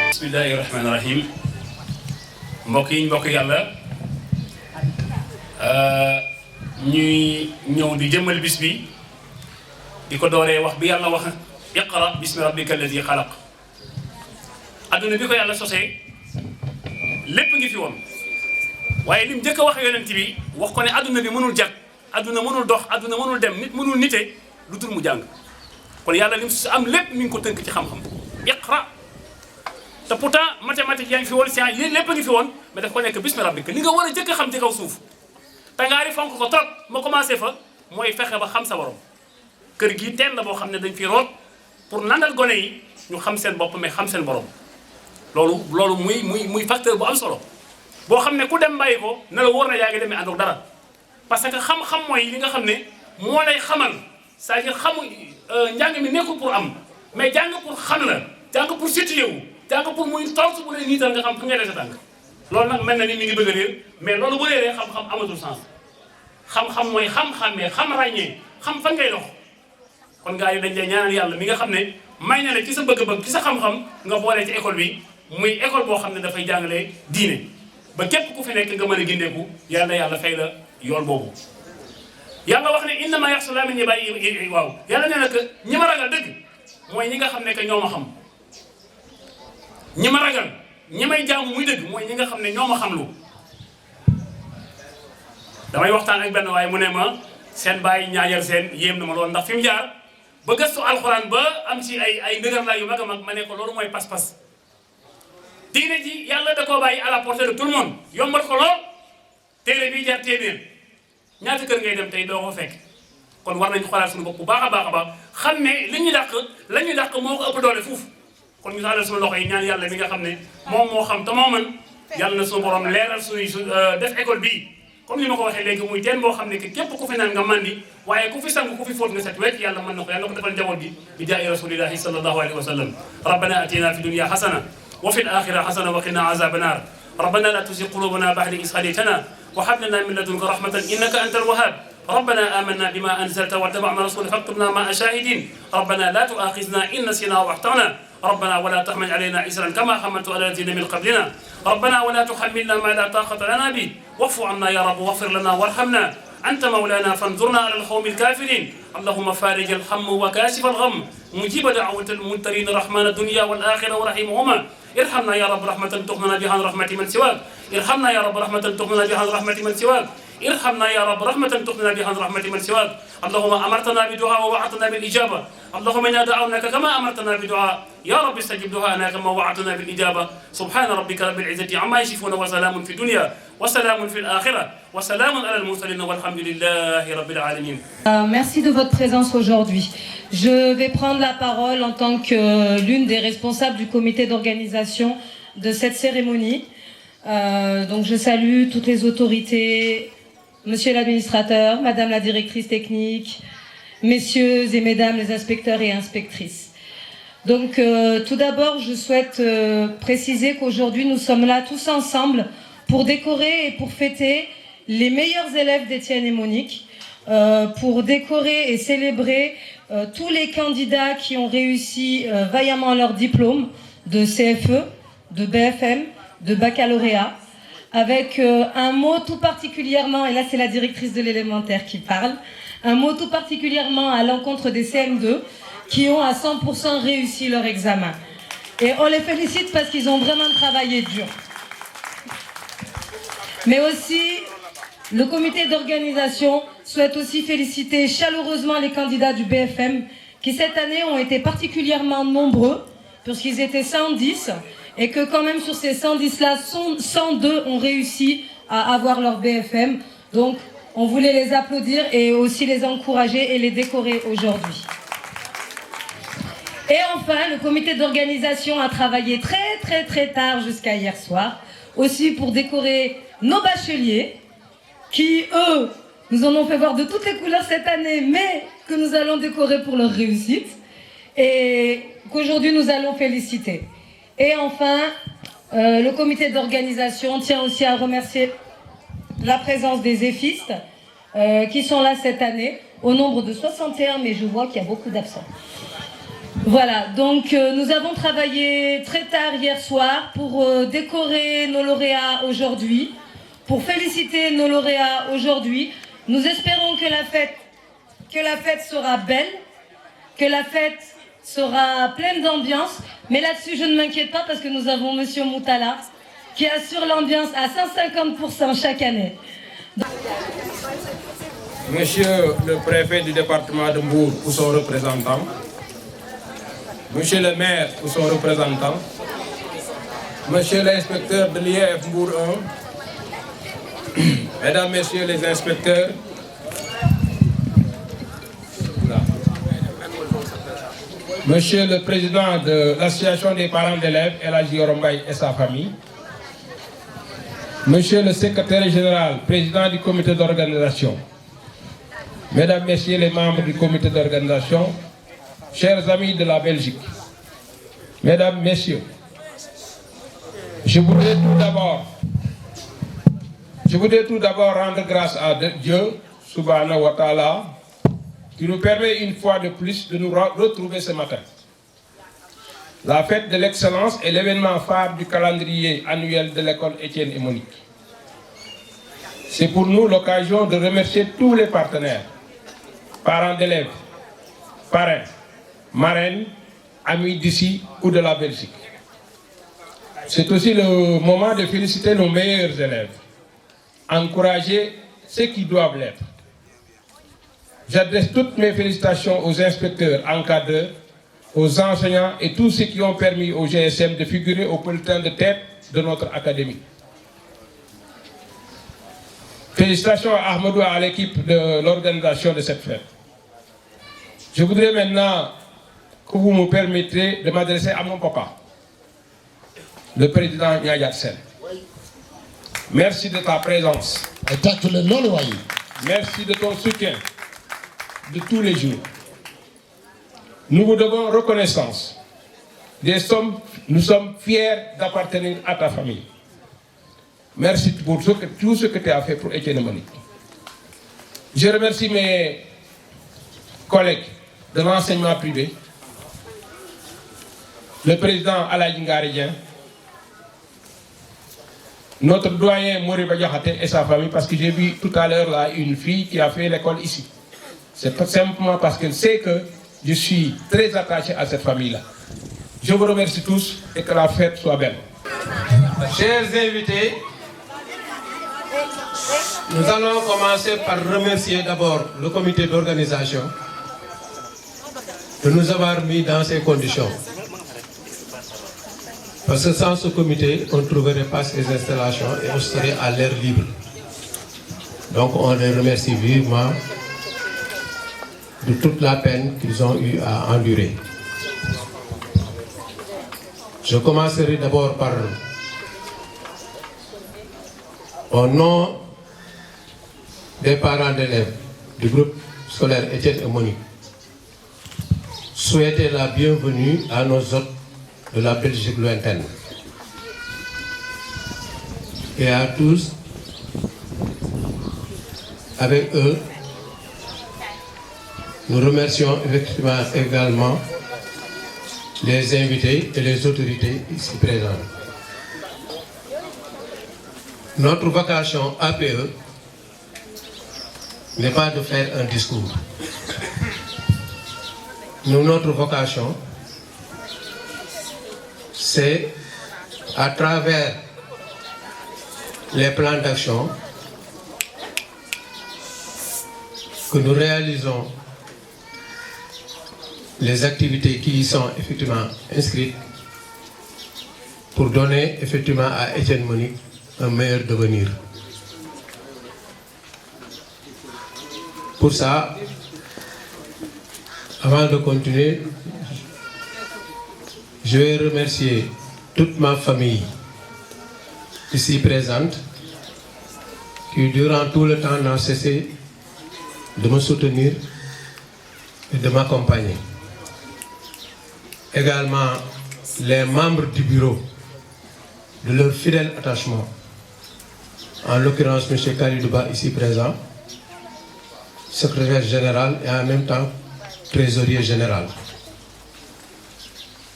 bismillahi rahmaani rahim mbokk yàlla ñuy ñëw di jëmmal bis bi di ko dooree wax bi yàlla wax iqra bismi rabbika alladi xalaq adduna bi ko yàlla sosee lépp ngi fi woon waaye lim njëkk a wax yonent bi wax ko ne adduna bi mënul jag adduna mënul dox adduna mënul dem nit mënul nite lu dul mu jàng kon yàlla lim am lépp mi ngi ko tënk ci xam-xam iqra te pourtant mathématique yaa ngi fi woon science yéen lépp a ngi fi woon mais daf ko nekk bismi rabbika li nga war a jëkk a xam ci kaw suuf tangaari fonk ko trop ma commencé fa mooy fexe ba xam sa borom kër gi teen la boo xam ne dañ fi root pour nandal gone yi ñu xam seen bopp mais xam seen borom loolu muy facteur bu am solo boo xam ne ku dem bàyyi ko ne la wóor na yaa ngi demee ànd ak dara parce que xam-xam mooy li nga xam ne moo lay xamal c'est-à-dire xamu njàng mi nekkul pour am mais jàng pour xam la jàng pour situé wu jàng pour muy torse bu lay niital nga xam fu ngay def sa tànk loolu nag mel na ni mi ngi bëgg a réer mais loolu bu réeree xam-xam amatul sens xam-xam mooy xam-xamee xam ràññee xam fan ngay dox kon gars yi dañ lay ñaanal yàlla mi nga xam ne may na la ci sa bëgg-bëgg ci sa xam-xam nga boole ci école bi muy école boo xam ne dafay jàngale diine ba képp ku fi nekk nga mën a gindeeku yàlla fay la yool boobu yàlla wax ne innama yaxsha llaaha min ibaadihi waaw yàlla nee na que ñi ma ragal dëgg mooy ñi nga xam ne que ñoo ma xam ñi ma ragal ñi may jaamu muy dëgg mooy ñi nga xam ne ñoo ma xam lu damay waxtaan ak benn waaye mu ne ma seen bàyyi ñaajal seen yéem na ma loolu ndax fi mu jaar ba gëstu alxuraan ba am ci ay ndëgër laa yu mag a mag ma ne ko loolu mooy pas-pas diine ji yàlla da koo bàyyi à la portée de tout le monde yombal ko lool téere bii jar téeméer ñaata kër ngay dem tey doo ko fekk kon war nañu xoolaat suñu bopp bu baax a baax xam ne li ñu dàq la ñu dàq moo ko ëpp doole fuuf kon ñu taalal suñu loxo yi ñaan yàlla mi nga xam ne moom moo xam te moo mën yàlla na suñu borom leeral suñu def école bii comme ni ma ko waxee léegi muy teen boo xam ne que képp ku fi naan nga mandi waaye ku fi sang ku fi fóot nga set wecc yàlla mën na ko yàlla na ko defal njaboot bi bi jaayi rasulillahi sallallahu alayhi wa sallam rabbana atina fi dunya hasana wa fil akhirati hasana wa qina azaban nar rabbana la tuzigh qulubana ba'da idh hadaytana wa hab lana min ladunka rahmatan innaka antal wahhab ربنا آمنا بما أنزلت واتبعنا رسولك فاكتبنا مع الشاهدين ربنا لا تؤاخذنا إن نسينا وأخطأنا ربنا ولا تحمل علينا إسرا كما حملت على الذين من قبلنا ربنا ولا تحملنا ما لا طاقة لنا به واعف عنا يا رب واغفر لنا وارحمنا أنت مولانا فانظرنا على القوم الكافرين اللهم فارج الهم وكاشف الغم مجيب دعوة المنترين رحمن الدنيا والآخرة ورحيمهما ارحمنا يا رب رحمة تغننا بها عن رحمة من سواك ارحمنا يا رب رحمة تغننا بها عن رحمة من سواك ارحمنا يا رب رحمة تغننا بها عن رحمة من سواك اللهم أمرتنا بدعاء ووعدتنا بالإجابة اللهم إنا دعوناك كما أمرتنا بدعاء يا رب استجب دعاءنا كما وعدتنا بالإجابة سبحان ربك رب العزة عما يصفون وسلام في الدنيا وسلام في الآخرة وسلام على المرسلين والحمد لله رب العالمين. Merci de votre présence aujourd'hui. Je vais prendre la parole en tant que l'une des responsables du comité d'organisation de cette cérémonie. Donc je salue toutes les autorités, monsieur l'administrateur, madame la directrice technique, messieurs et mesdames les inspecteurs et inspectrices. Donc tout d'abord, je souhaite préciser qu'aujourd'hui nous sommes là tous ensemble pour décorer et pour fêter les meilleurs élèves d'Étienne et Monique. pour décorer et célébrer tous les candidats qui ont réussi vaillamment leur diplôme de CFE, de BFM, de baccalauréat, avec un mot tout particulièrement, et là c'est la directrice de l'élémentaire qui parle, un mot tout particulièrement à l'encontre des CM2 qui ont à 100% réussi leur examen. Et on les félicite parce qu'ils ont vraiment travaillé dur. Mais aussi, le comité d'organisation souhaite aussi féliciter chaleureusement les candidats du BFM qui cette année ont été particulièrement nombreux, puisqu'ils étaient 110, et que quand même sur ces 110-là, 102 ont réussi à avoir leur BFM. Donc, on voulait les applaudir et aussi les encourager et les décorer aujourd'hui. Et enfin, le comité d'organisation a travaillé très tard jusqu'à hier soir, aussi pour décorer nos bacheliers, qui, eux, nous en ont fait voir de toutes les couleurs cette année, mais que nous allons décorer pour leur réussite, et qu'aujourd'hui nous allons féliciter. Et enfin, le comité d'organisation tient aussi à remercier la présence des EFIStes qui sont là cette année, au nombre de 61, mais je vois qu'il y a beaucoup d'absents. Voilà, donc nous avons travaillé très tard hier soir pour décorer nos lauréats aujourd'hui, pour féliciter nos lauréats aujourd'hui. Nous espérons que la fête sera belle, que la fête sera pleine d'ambiance, mais là-dessus je ne m'inquiète pas parce que nous avons Monsieur Moutala qui assure l'ambiance à 150% chaque année. Monsieur le préfet du département de Mbour ou son représentant, Monsieur le maire ou son représentant, Monsieur l'inspecteur de l'IEF Mbour 1, Mesdames, Messieurs les inspecteurs, Monsieur le président de l'association des parents d'élèves, Elhaji Orombaye et sa famille, Monsieur le secrétaire général, président du comité d'organisation, Mesdames, Messieurs les membres du comité d'organisation, chers amis de la Belgique, Mesdames, Messieurs, je voudrais tout d'abord rendre grâce à Dieu, Subhanahu wa Ta'ala, qui nous permet une fois de plus de nous retrouver ce matin. La fête de l'excellence est l'événement phare du calendrier annuel de l'école Étienne et Monique. C'est pour nous l'occasion de remercier tous les partenaires, parents d'élèves, parrains, marraines, amis d'ici ou de la Belgique. C'est aussi le moment de féliciter nos meilleurs élèves, encourager ceux qui doivent l'être. J'adresse toutes mes félicitations aux inspecteurs, encadreurs, aux enseignants et tous ceux qui ont permis au GSM de figurer au bulletin de tête de notre académie. Félicitations à Ahmadou et à l'équipe de l'organisation de cette fête. Je voudrais maintenant que vous me permettrez de m'adresser à mon papa, le président Yaya Sen. Merci de ta présence. Merci de ton soutien de tous les jours. Nous vous devons reconnaissance. Nous sommes fiers d'appartenir à ta famille. Merci pour tout ce que tu as fait pour Étienne et Monique. Je remercie mes collègues de l'enseignement privé, le président Alain Ngaridien, notre doyen Moriba Diakhaté et sa famille, parce que j'ai vu tout à l'heure là une fille qui a fait l'école ici. C'est simplement parce qu'elle sait que je suis très attaché à cette famille-là. Je vous remercie tous et que la fête soit belle. Chers invités, nous allons commencer par remercier d'abord le comité d'organisation de nous avoir mis dans ces conditions. Parce que sans ce comité, on ne trouverait pas ces installations et on serait à l'air libre. Donc on les remercie vivement de toute la peine qu'ils ont eu à endurer. Je commencerai d'abord par, au nom des parents d'élèves du groupe scolaire Étienne et Monique, souhaiter la bienvenue à nos hôtes de la Belgique lointaine et à tous, avec eux, Nous remercions effectivement également les invités et les autorités ici présentes. Notre vocation APE n'est pas de faire un discours. Notre vocation, c'est à travers les plans d'action que nous réalisons les activités qui y sont effectivement inscrites pour donner effectivement à Etienne Monique un meilleur devenir. Pour ça, avant de continuer, je vais remercier toute ma famille ici présente qui durant tout le temps n'a cessé de me soutenir et de m'accompagner. Également les membres du bureau de leur fidèle attachement, en l'occurrence M. Khalidouba ici présent, secrétaire général et en même temps trésorier général.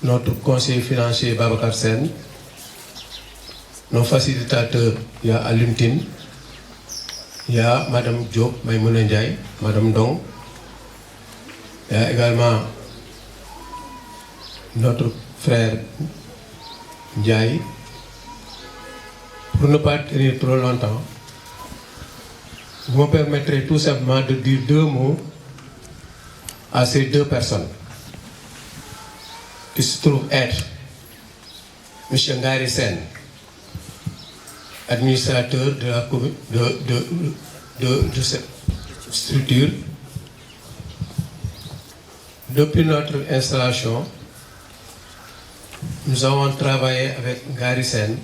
Notre conseiller financier Babacar Sen, nos facilitateurs, il y a Aluntine, il y a Madame Diop, Maïmouna Ndiaye, Madame Dong, il y a également notre frère Ndiaye. Pour ne pas tenir trop longtemps, vous me permettrez tout simplement de dire deux mots à ces deux personnes qui se trouvent être M. Ngari Sen, administrateur de la commune de cette structure. Depuis notre installation, nous avons travaillé avec Ngari Sen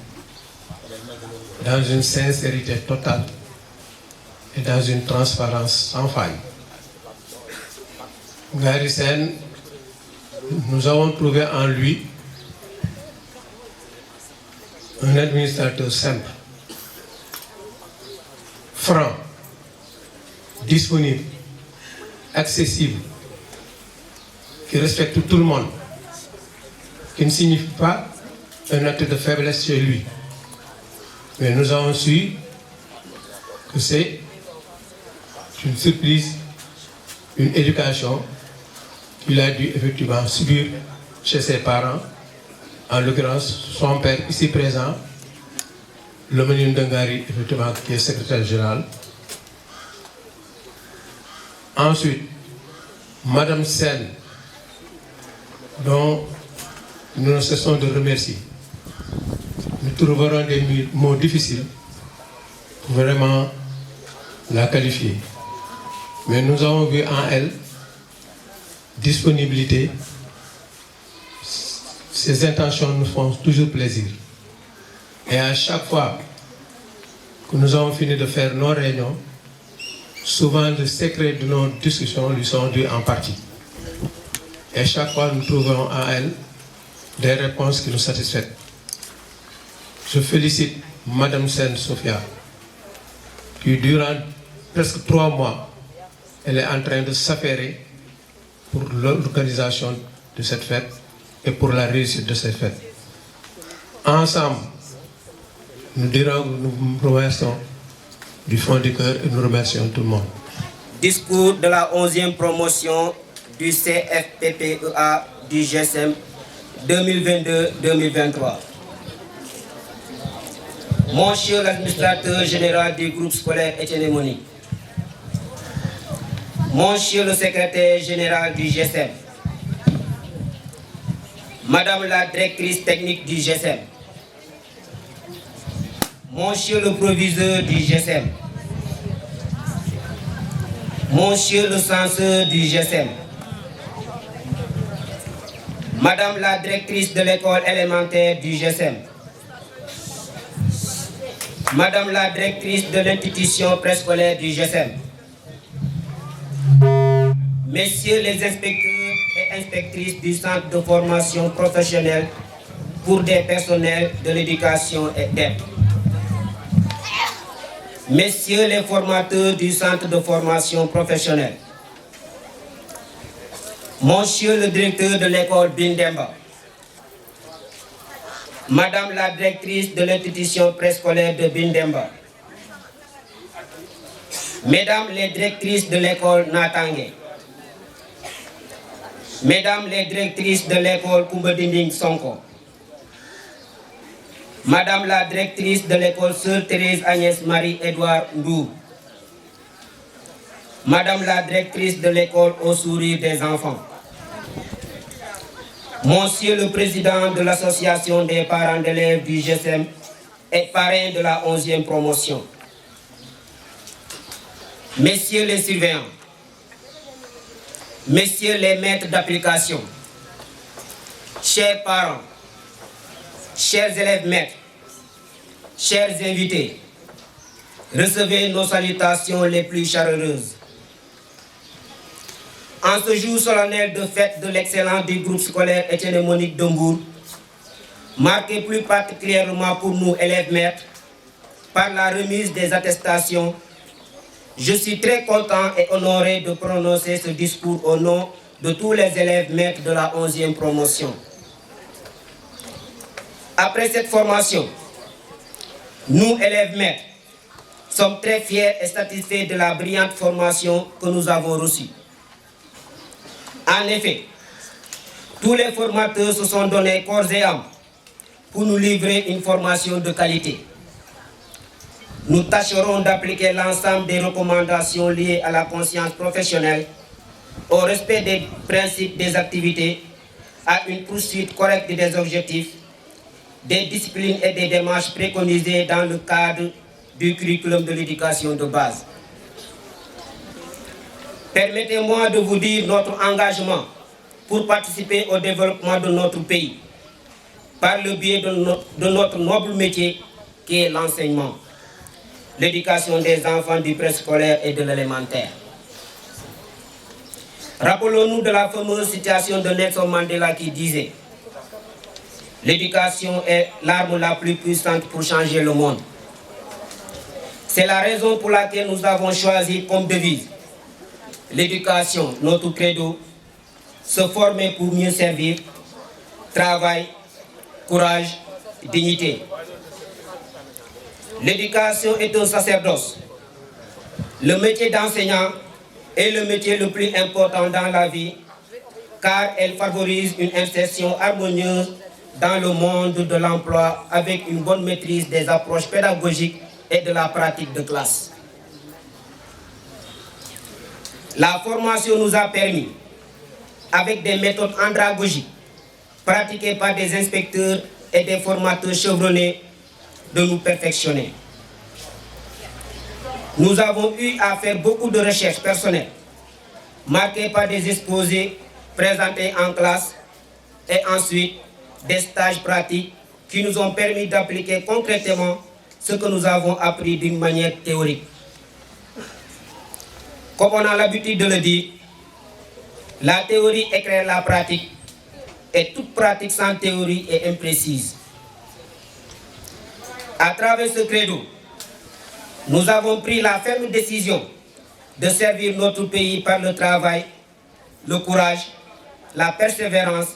dans une sincérité totale et dans une transparence sans faille. Ngari Sen, nous avons trouvé en lui un administrateur simple, franc, disponible, accessible, qui respecte tout le monde, qui ne signifie pas un acte de faiblesse chez lui. Mais nous avons su que c'est une surprise, une éducation qu'il a dû effectivement subir chez ses parents, en l'occurrence son père ici présent, le Menin Dengari, effectivement, qui est secrétaire général. Ensuite, Madame Sen, dont nous ne cessons de remercier. Nous trouverons des mots difficiles pour vraiment la qualifier. Mais nous avons vu en elle disponibilité. Ses intentions nous font toujours plaisir. Et à chaque fois que nous avons fini de faire nos réunions, souvent les secrets de nos discussions lui sont dus en partie. Et chaque fois nous trouvons en elle des réponses qui nous satisfont. Je félicite Madame Sen Sophia, qui durant presque 3 mois, elle est en train de s'affairer pour l'organisation de cette fête et pour la réussite de cette fête. Ensemble, nous remercions du fond du cœur et nous remercions tout le monde. Discours de la 11e promotion du CFPPEA du GSM 2022-2023. Monsieur l'administrateur général du groupe scolaire Etienne Monique, Monsieur le secrétaire général du GSM, Madame la directrice technique du GSM, Monsieur le proviseur du GSM, Monsieur le censeur du GSM, Madame la directrice de l'école élémentaire du GSM, Madame la directrice de l'institution préscolaire du GSM, Messieurs les inspecteurs et inspectrices du centre de formation professionnelle pour des personnels de l'éducation et d'aide, Messieurs les formateurs du centre de formation professionnelle, Monsieur le directeur de l'école Bindemba, Madame la directrice de l'institution préscolaire de Bindemba, Mesdames les directrices de l'école Natangé, Mesdames les directrices de l'école Koumbadinding Sonko, Madame la directrice de l'école Sœur Thérèse Agnès Marie-Édouard Ndou, Madame la directrice de l'école Au Sourire des enfants, Monsieur le président de l'association des parents d'élèves du GSM et parrain de la 11e promotion, Messieurs les surveillants, Messieurs les maîtres d'application, chers parents, chers élèves maîtres, chers invités, recevez nos salutations les plus chaleureuses. En ce jour solennel de fête de l'excellence du groupe scolaire Étienne Monique de Mbour, marqué plus particulièrement pour nous élèves maîtres par la remise des attestations, je suis très content et honoré de prononcer ce discours au nom de tous les élèves maîtres de la 11e promotion. Après cette formation, nous, élèves maîtres, sommes très fiers et satisfaits de la brillante formation que nous avons reçue. En effet, tous les formateurs se sont donnés corps et âme pour nous livrer une formation de qualité. Nous tâcherons d'appliquer l'ensemble des recommandations liées à la conscience professionnelle, au respect des principes des activités, à une poursuite correcte des objectifs, des disciplines et des démarches préconisées dans le cadre du curriculum de l'éducation de base. Permettez-moi de vous dire notre engagement pour participer au développement de notre pays par le biais de notre noble métier qui est l'enseignement, l'éducation des enfants du préscolaire et de l'élémentaire. Rappelons-nous de la fameuse citation de Nelson Mandela qui disait « L'éducation est l'arme la plus puissante pour changer le monde ». C'est la raison pour laquelle nous avons choisi comme devise l'éducation, notre credo, se former pour mieux servir, travail, courage, dignité. L'éducation est un sacerdoce. Le métier d'enseignant est le métier le plus important dans la vie car elle favorise une insertion harmonieuse dans le monde de l'emploi avec une bonne maîtrise des approches pédagogiques et de la pratique de classe. La formation nous a permis, avec des méthodes andragogiques pratiquées par des inspecteurs et des formateurs chevronnés, de nous perfectionner. Nous avons eu à faire beaucoup de recherches personnelles, marquées par des exposés présentés en classe et ensuite des stages pratiques qui nous ont permis d'appliquer concrètement ce que nous avons appris d'une manière théorique. Comme on a l'habitude de le dire, la théorie éclaire la pratique et toute pratique sans théorie est imprécise. À travers ce credo, nous avons pris la ferme décision de servir notre pays par le travail, le courage, la persévérance,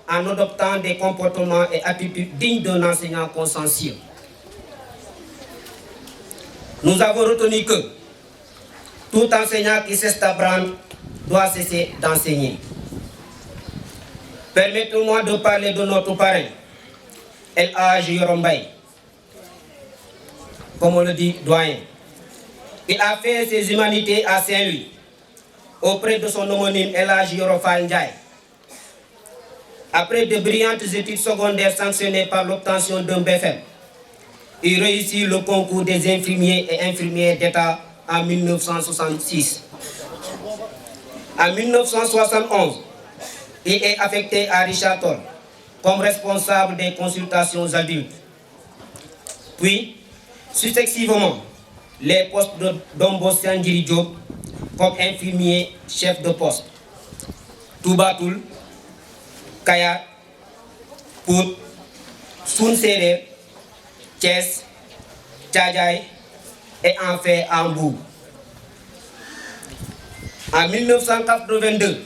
en adoptant des comportements et attitudes dignes d'un enseignant consciencieux. Nous avons retenu que tout enseignant qui cesse d'apprendre doit cesser d'enseigner. Permettez-moi de parler de notre parrain, El Hadj Yorombay, comme on le dit, doyen. Il a fait ses humanités à Saint-Louis, auprès de son homonyme El Hadj Yorofal Ndiaye. Après de brillantes études secondaires sanctionnées par l'obtention d'un BFM, il réussit le concours des infirmiers et infirmières d'État en 1966. En 1971, il est affecté à Richard Toll comme responsable des consultations adultes. Puis, successivement, les postes de Dombo Sandjiri Diop comme infirmier chef de poste, Toubatoul, Kayar, Pout, Soun Serer, Thiès, Tchadjaï et enfin Ambou. En 1982,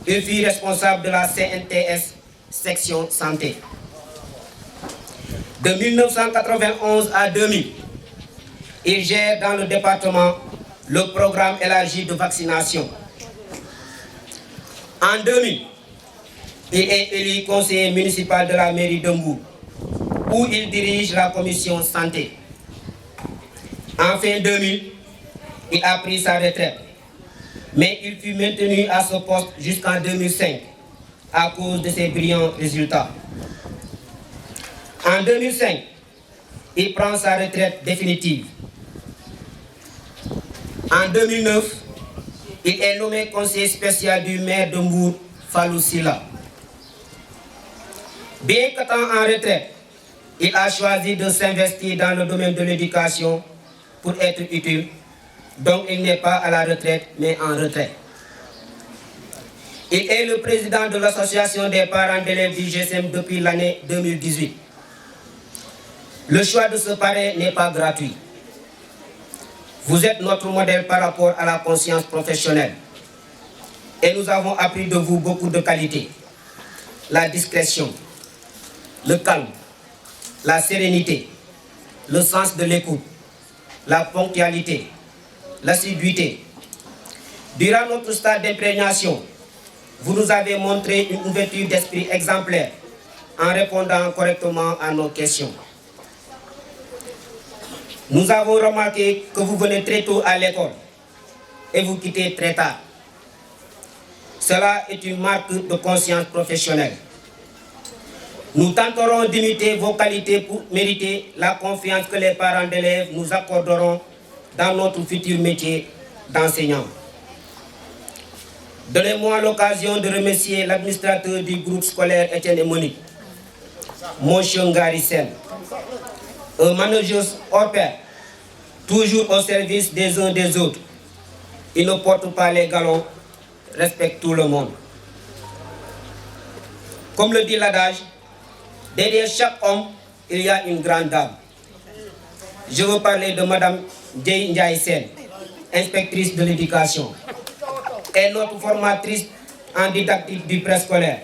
Il fut responsable de la CNTS, section santé. De 1991 à 2000, il gère dans le département le programme élargi de vaccination. En 2000, il est élu conseiller municipal de la mairie de Mbour, où il dirige la commission santé. En fin 2000, il a pris sa retraite, mais il fut maintenu à ce poste jusqu'en 2005 à cause de ses brillants résultats. En 2005, il prend sa retraite définitive. En 2009, il est nommé conseiller spécial du maire de Mbour, Fallou Silla. Bien qu'étant en retraite, il a choisi de s'investir dans le domaine de l'éducation pour être utile. Donc il n'est pas à la retraite, mais en retraite. Il est le président de l'association des parents d'élèves du GSM depuis l'année 2018. Le choix de ce parrain n'est pas gratuit. Vous êtes notre modèle par rapport à la conscience professionnelle. Et nous avons appris de vous beaucoup de qualités. La discrétion, le calme, la sérénité, le sens de l'écoute, la ponctualité, l'assiduité. Durant notre stade d'imprégnation, vous nous avez montré une ouverture d'esprit exemplaire en répondant correctement à nos questions. Nous avons remarqué que vous venez très tôt à l'école et vous quittez très tard. Cela est une marque de conscience professionnelle. Nous tenterons d'imiter vos qualités pour mériter la confiance que les parents d'élèves nous accorderont dans notre futur métier d'enseignant. Donnez-moi l'occasion de remercier l'administrateur du groupe scolaire Étienne et Monique, M. Ngari Sen, un manager hors pair, toujours au service des uns des autres. Il ne porte pas les galons, respecte tout le monde. Comme le dit l'adage, derrière chaque homme, il y a une grande dame. Je veux parler de Mme Djei Ndiaye Sen, inspectrice de l'éducation, et notre formatrice en didactique du préscolaire.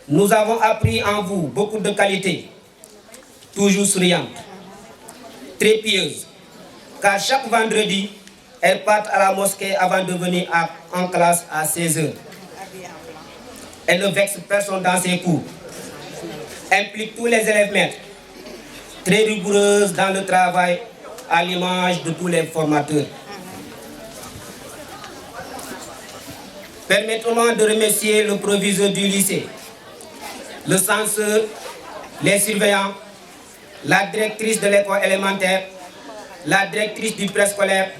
Nous avons appris en vous beaucoup de qualités, toujours souriante, très pieuse, car chaque vendredi, elle part à la mosquée avant de venir en classe à 16h. Elle ne vexe personne dans ses cours, implique tous les élèves maîtres, très rigoureuse dans le travail, à l'image de tous les formateurs. Permettez-moi de remercier le proviseur du lycée, le censeur, les surveillants, la directrice de l'école élémentaire, la directrice du préscolaire,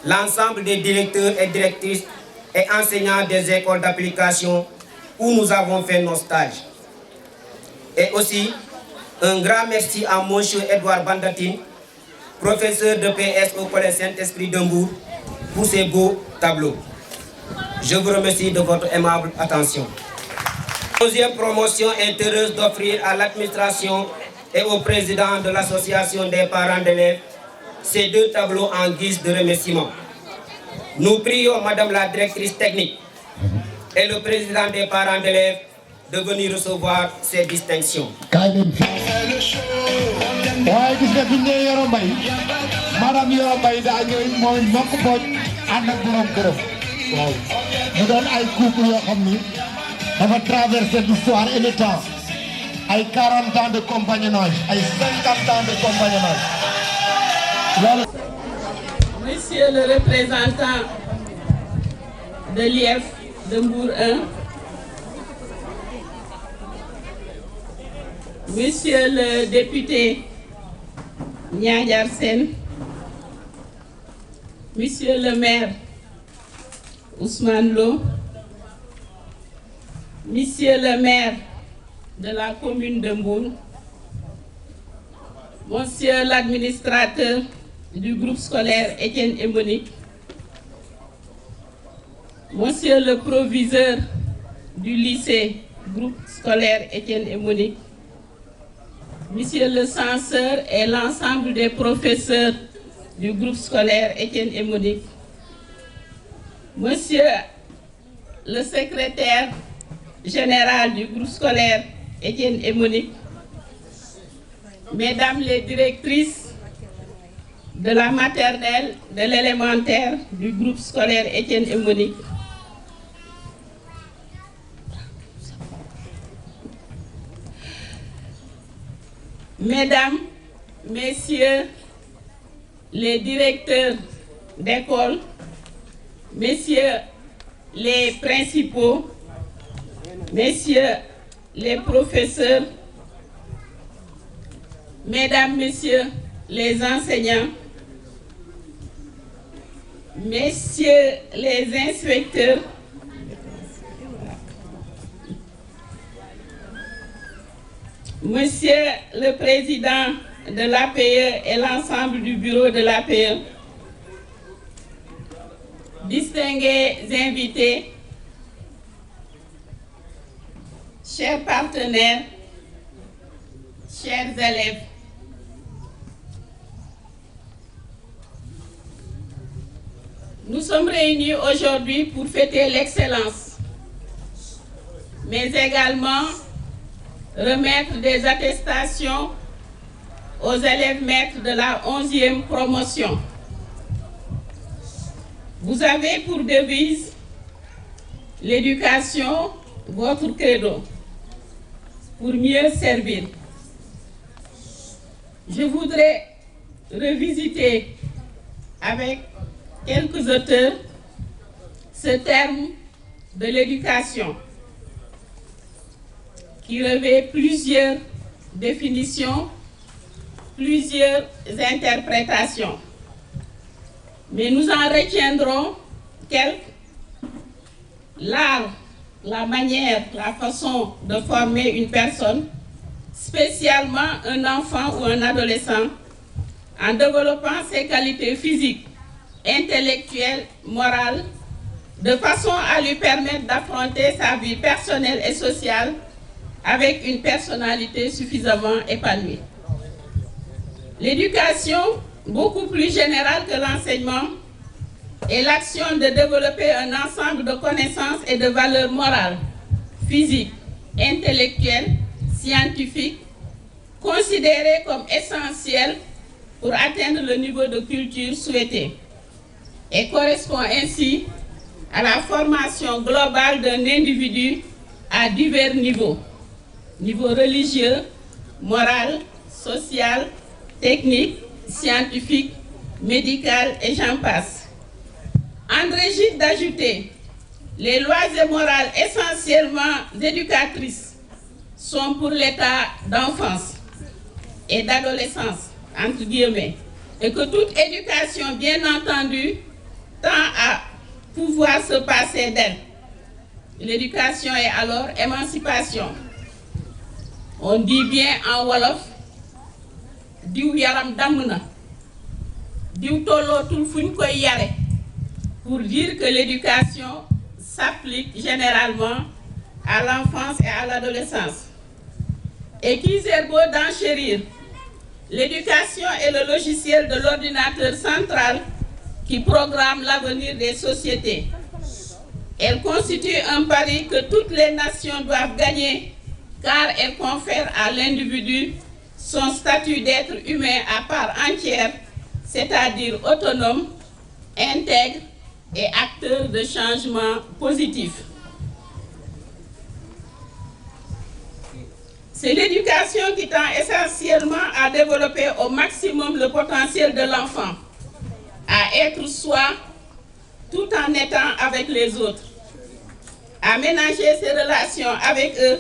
l'ensemble des directeurs et directrices et enseignants des écoles d'application où nous avons fait nos stages. Et aussi, un grand merci à M. Edouard Bandatine, professeur de PS au Collège Saint-Esprit de Mbour, pour ces beaux tableaux. Je vous remercie de votre aimable attention. Deuxième promotion est heureuse d'offrir à l'administration et au président de l'association des parents d'élèves ces deux tableaux en guise de remerciement. Nous prions Madame la directrice technique et le président des parents d'élèves de venir recevoir ces distinctions. Madame Yoro Mbaye daa ñëw mooy mbokk pooj ànd ak borom këram waaw mu doon ay couple yoo xam ni dafa traversé l'histoire et le temps ay 40 ans de compagnonnage ay 50 ans de compagnonnage loolu. Monsieur le représentant de l'IEF de Mbour 1, Monsieur le député Niadiar Sen, Monsieur le maire Ousmane Lo, Monsieur le maire de la commune de Mbour, Monsieur l'administrateur du groupe scolaire Étienne et Monique, Monsieur le proviseur du lycée groupe scolaire Étienne et Monique, Monsieur le censeur et l'ensemble des professeurs du groupe scolaire Étienne et Monique, Monsieur le secrétaire général du groupe scolaire Étienne et Monique, Mesdames les directrices de la maternelle, de l'élémentaire du groupe scolaire Étienne et Monique, Mesdames, Messieurs les directeurs d'école, Messieurs les principaux, Messieurs les professeurs, Mesdames, Messieurs les enseignants, Messieurs les inspecteurs, Monsieur le Président de l'APE et l'ensemble du bureau de l'APE, distingués invités, chers partenaires, chers élèves, nous sommes réunis aujourd'hui pour fêter l'excellence, mais également remettre des attestations aux élèves maîtres de la 11e promotion. Vous avez pour devise l'éducation, votre credo, pour mieux servir. Je voudrais revisiter avec quelques auteurs ce terme de l'éducation qui revêt plusieurs définitions, plusieurs interprétations. Mais nous en retiendrons quelques. L'art, la manière, la façon de former une personne, spécialement un enfant ou un adolescent, en développant ses qualités physiques, intellectuelles, morales, de façon à lui permettre d'affronter sa vie personnelle et sociale avec une personnalité suffisamment épanouie. L'éducation, beaucoup plus générale que l'enseignement, est l'action de développer un ensemble de connaissances et de valeurs morales, physiques, intellectuelles, scientifiques, considérées comme essentielles pour atteindre le niveau de culture souhaité, et correspond ainsi à la formation globale d'un individu à divers niveaux. Niveau religieux, moral, social, technique, scientifique, médical et j'en passe. André Gide d'ajouter, les lois et morales essentiellement éducatrices sont pour l'état d'enfance et d'adolescence, entre guillemets, et que toute éducation, bien entendu, tend à pouvoir se passer d'elle. L'éducation est alors émancipation. On dit bien en Wolof, diw yaram damm na, diw tollootul fuñ koy yare, pour dire que l'éducation s'applique généralement à l'enfance et à l'adolescence. Et qu'ils aient beau d'enchérir, l'éducation est le logiciel de l'ordinateur central qui programme l'avenir des sociétés. Elle constitue un pari que toutes les nations doivent gagner car elle confère à l'individu son statut d'être humain à part entière, c'est-à-dire autonome, intègre et acteur de changement positif. C'est l'éducation qui tend essentiellement à développer au maximum le potentiel de l'enfant, à être soi tout en étant avec les autres, à ménager ses relations avec eux,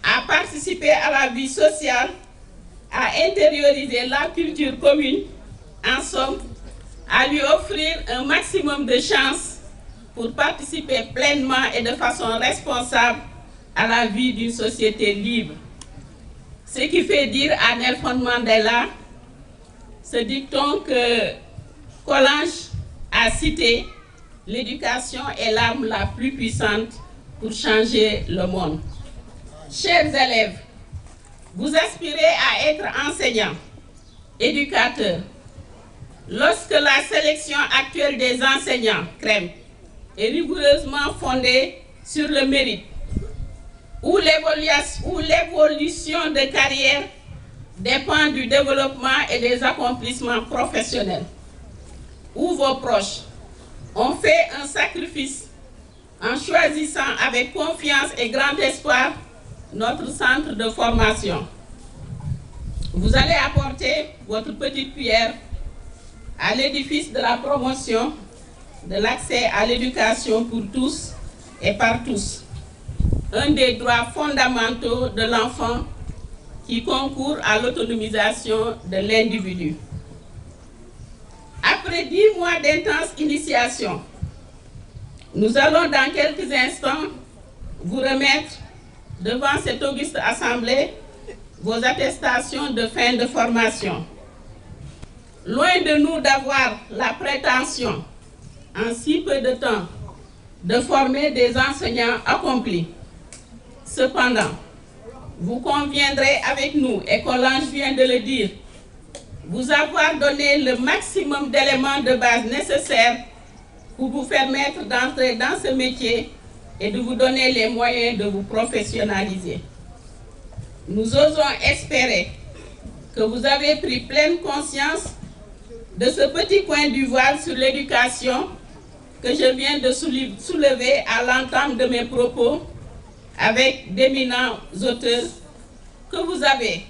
à participer à la vie sociale, à intérioriser la culture commune, en somme, à lui offrir un maximum de chances pour participer pleinement et de façon responsable à la vie d'une société libre. Ce qui fait dire à Nelson Mandela ce dicton que Collange a cité, l'éducation est l'arme la plus puissante pour changer le monde. Chers élèves, vous aspirez à être enseignants, éducateurs. Lorsque la sélection actuelle des enseignants, CREM, et rigoureusement fondée sur le mérite, où l'évolution de carrière dépend du développement et des accomplissements professionnels, où vos proches ont fait un sacrifice en choisissant avec confiance et grand espoir notre centre de formation. Vous allez apporter votre petite pierre à l'édifice de la promotion de l'accès à l'éducation pour tous et par tous, un des droits fondamentaux de l'enfant qui concourt à l'autonomisation de l'individu. Après 10 mois d'intense initiation, nous allons dans quelques instants vous remettre devant cette auguste assemblée vos attestations de fin de formation. Loin de nous d'avoir la prétention, en si peu de temps, de former des enseignants accomplis. Cependant, vous conviendrez avec nous, et Colange vient de le dire, vous avoir donné le maximum d'éléments de base nécessaires pour vous permettre d'entrer dans ce métier et de vous donner les moyens de vous professionnaliser. Nous osons espérer que vous avez pris pleine conscience de ce petit coin du voile sur l'éducation que je viens de soulever à l'entame de mes propos avec d'éminents auteurs que vous avez,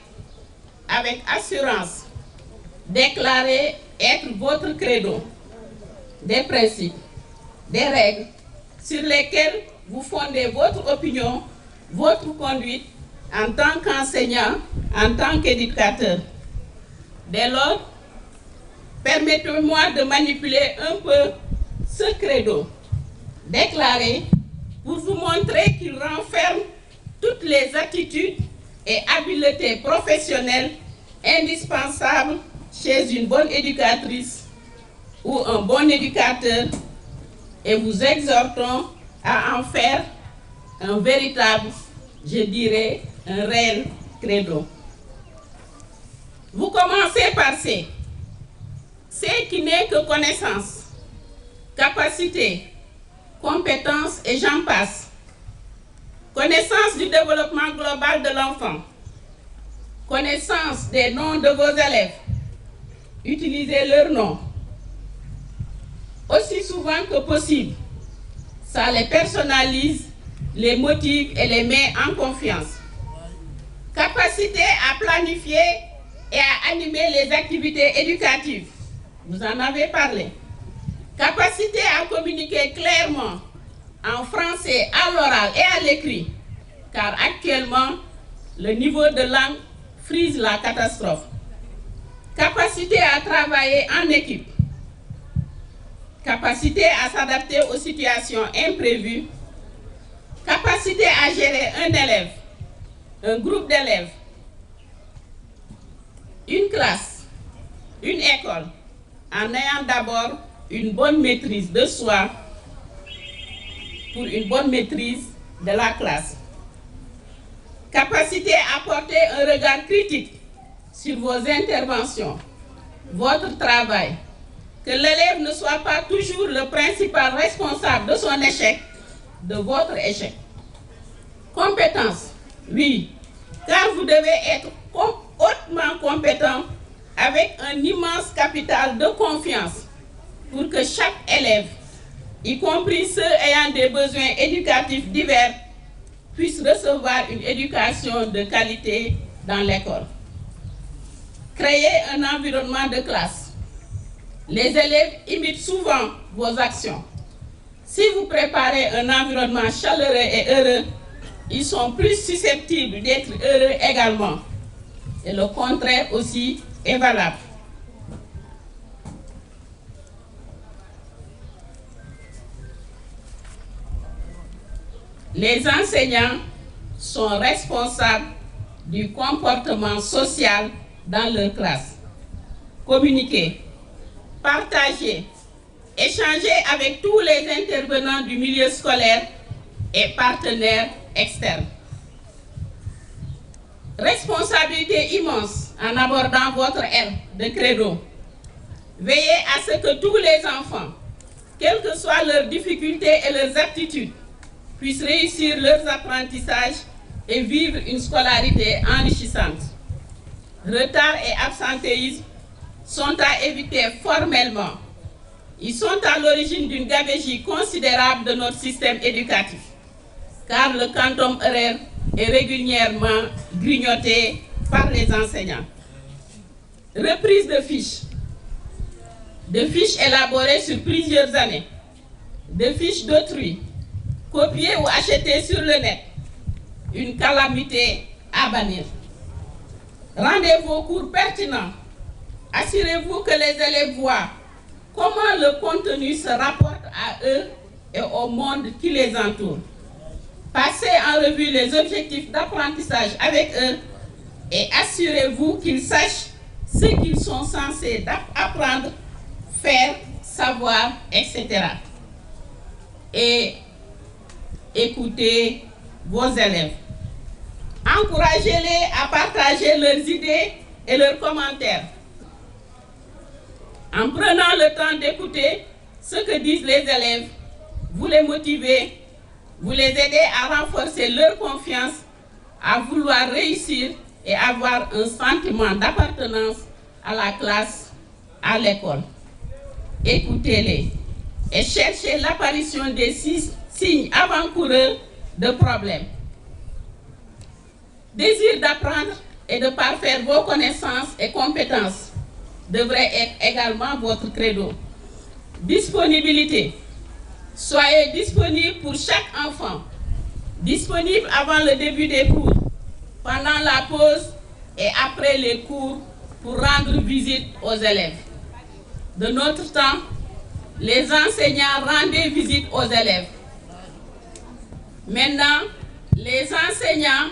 avec assurance, déclaré être votre credo, des principes, des règles sur lesquelles vous fondez votre opinion, votre conduite en tant qu'enseignant, en tant qu'éducateur. Dès lors, permettez-moi de manipuler un peu ce credo déclaré pour vous montrer qu'il renferme toutes les attitudes et habiletés professionnelles indispensables chez une bonne éducatrice ou un bon éducateur, et vous exhortons à en faire un véritable, je dirais, un réel credo. Vous commencez par C qui n'est que connaissance, capacité, compétence et j'en passe. Connaissance du développement global de l'enfant, connaissance des noms de vos élèves, utilisez leurs noms aussi souvent que possible. Ça les personnalise, les motive et les met en confiance. Capacité à planifier et à animer les activités éducatives. Vous en avez parlé. Capacité à communiquer clairement en français à l'oral et à l'écrit, car actuellement, le niveau de langue frise la catastrophe. Capacité à travailler en équipe. Capacité à s'adapter aux situations imprévues. Capacité à gérer un élève, un groupe d'élèves, une classe, une école, en ayant d'abord une bonne maîtrise de soi pour une bonne maîtrise de la classe. Capacité à porter un regard critique sur vos interventions, votre travail, que l'élève ne soit pas toujours le principal responsable de son échec, de votre échec. Compétence, oui, car vous devez être hautement compétent avec un immense capital de confiance pour que chaque élève, y compris ceux ayant des besoins éducatifs divers, puisse recevoir une éducation de qualité dans l'école. Créer un environnement de classe. Les élèves imitent souvent vos actions. Si vous préparez un environnement chaleureux et heureux, ils sont plus susceptibles d'être heureux également. Et le contraire aussi est valable. Les enseignants sont responsables du comportement social dans leur classe. Communiquer, partager, échanger avec tous les intervenants du milieu scolaire et partenaires externes. Responsabilité immense en abordant votre aile de credo. Veillez à ce que tous les enfants, quelles que soient leurs difficultés et leurs aptitudes, puissent réussir leurs apprentissages et vivre une scolarité enrichissante. Retard et absentéisme sont à éviter formellement. Ils sont à l'origine d'une gabegie considérable de notre système éducatif, car le quantum horaire est régulièrement grignoté par les enseignants. Reprise de fiches élaborées sur plusieurs années, de fiches d'autrui, copiées ou achetées sur le net, une calamité à bannir. Rendez vos cours pertinents. Assurez-vous que les élèves voient comment le contenu se rapporte à eux et au monde qui les entoure. Passez en revue les objectifs d'apprentissage avec eux et assurez-vous qu'ils sachent ce qu'ils sont censés apprendre, faire, savoir, etc. Et écoutez vos élèves. Encouragez-les à partager leurs idées et leurs commentaires. En prenant le temps d'écouter ce que disent les élèves, vous les motivez, vous les aidez à renforcer leur confiance, à vouloir réussir et avoir un sentiment d'appartenance à la classe, à l'école. Écoutez-les et cherchez l'apparition des signes avant-coureurs de problèmes. Désir d'apprendre et de parfaire vos connaissances et compétences devrait être également votre credo. Disponibilité. Soyez disponible pour chaque enfant. Disponible avant le début des cours, pendant la pause et après les cours pour rendre visite aux élèves. De notre temps, les enseignants rendaient visite aux élèves. Maintenant, les enseignants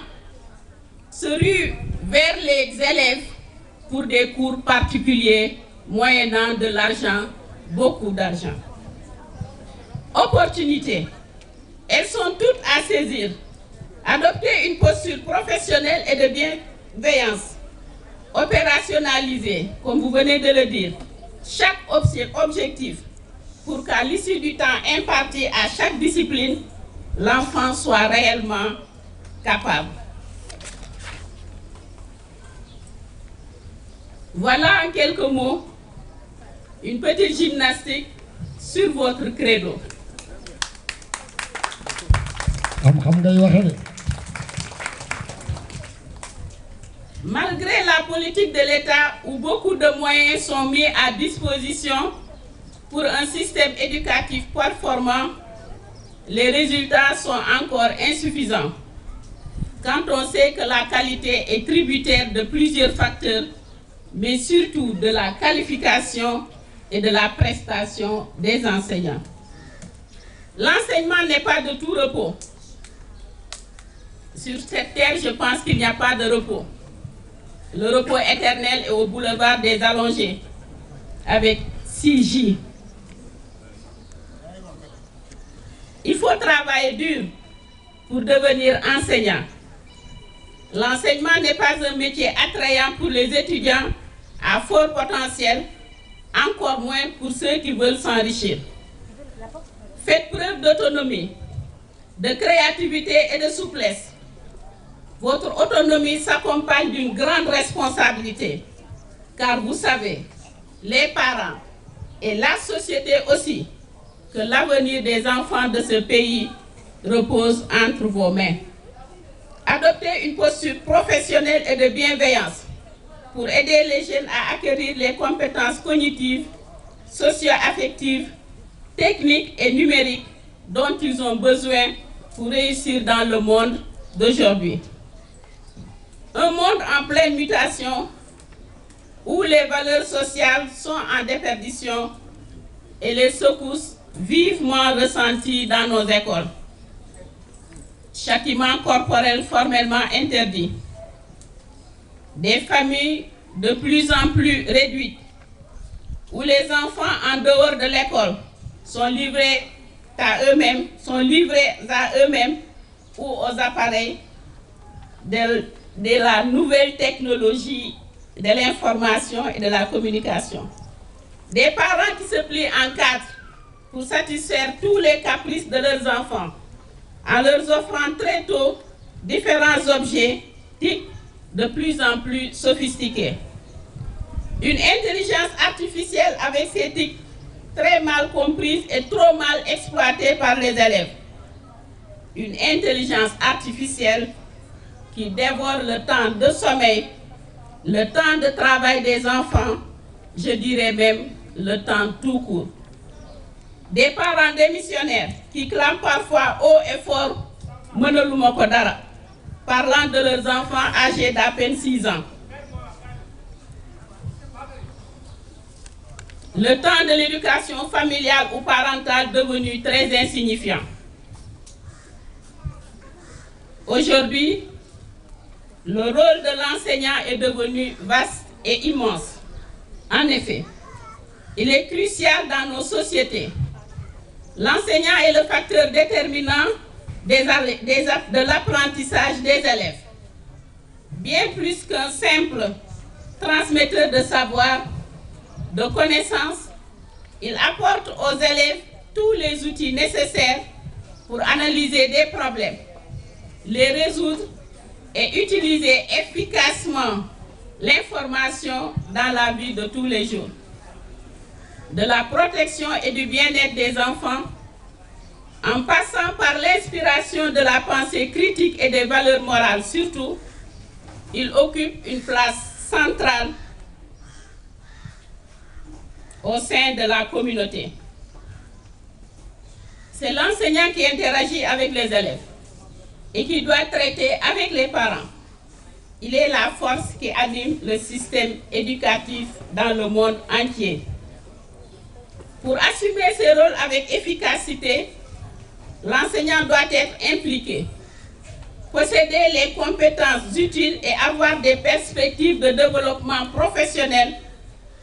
se ruent vers les élèves pour des cours particuliers, moyennant de l'argent, beaucoup d'argent. Opportunités. Elles sont toutes à saisir. Adopter une posture professionnelle et de bienveillance. Opérationnaliser, comme vous venez de le dire, chaque objectif pour qu'à l'issue du temps imparti à chaque discipline, l'enfant soit réellement capable. Voilà en quelques mots une petite gymnastique sur votre credo. Malgré la politique de l'État où beaucoup de moyens sont mis à disposition pour un système éducatif performant, les résultats sont encore insuffisants. Quand on sait que la qualité est tributaire de plusieurs facteurs, mais surtout de la qualification et de la prestation des enseignants. L'enseignement n'est pas de tout repos. Sur cette terre, je pense qu'il n'y a pas de repos. Le repos éternel est au boulevard des Allongés, avec 6J. Il faut travailler dur pour devenir enseignant. L'enseignement n'est pas un métier attrayant pour les étudiants à fort potentiel, encore moins pour ceux qui veulent s'enrichir. Faites preuve d'autonomie, de créativité et de souplesse. Votre autonomie s'accompagne d'une grande responsabilité, car vous savez, les parents et la société aussi, que l'avenir des enfants de ce pays repose entre vos mains. Adoptez une posture professionnelle et de bienveillance pour aider les jeunes à acquérir les compétences cognitives, socio-affectives, techniques et numériques dont ils ont besoin pour réussir dans le monde d'aujourd'hui. Un monde en pleine mutation où les valeurs sociales sont en déperdition et les secousses vivement ressenties dans nos écoles. Châtiment corporel formellement interdit. Des familles de plus en plus réduites, où les enfants en dehors de l'école sont livrés à eux-mêmes, ou aux appareils de la nouvelle technologie de l'information et de la communication. Des parents qui se plient en quatre pour satisfaire tous les caprices de leurs enfants, en leur offrant très tôt différents objets TIC de plus en plus sophistiqués. Une intelligence artificielle avec ses TIC très mal comprises et trop mal exploitées par les élèves. Une intelligence artificielle qui dévore le temps de sommeil, le temps de travail des enfants, je dirais même le temps tout court. Des parents démissionnaires qui clament parfois haut et fort « Mënaluma ko dara », parlant de leurs enfants âgés d'à peine 6 ans. Le temps de l'éducation familiale ou parentale devenu très insignifiant. Aujourd'hui, le rôle de l'enseignant est devenu vaste et immense. En effet, il est crucial dans nos sociétés. L'enseignant est le facteur déterminant de l'apprentissage des élèves. Bien plus qu'un simple transmetteur de savoir, de connaissances, il apporte aux élèves tous les outils nécessaires pour analyser des problèmes, les résoudre et utiliser efficacement l'information dans la vie de tous les jours. De la protection et du bien-être des enfants, en passant par l'inspiration de la pensée critique et des valeurs morales surtout, il occupe une place centrale au sein de la communauté. C'est l'enseignant qui interagit avec les élèves et qui doit traiter avec les parents. Il est la force qui anime le système éducatif dans le monde entier. Pour assumer ses rôles avec efficacité, l'enseignant doit être impliqué, posséder les compétences utiles et avoir des perspectives de développement professionnel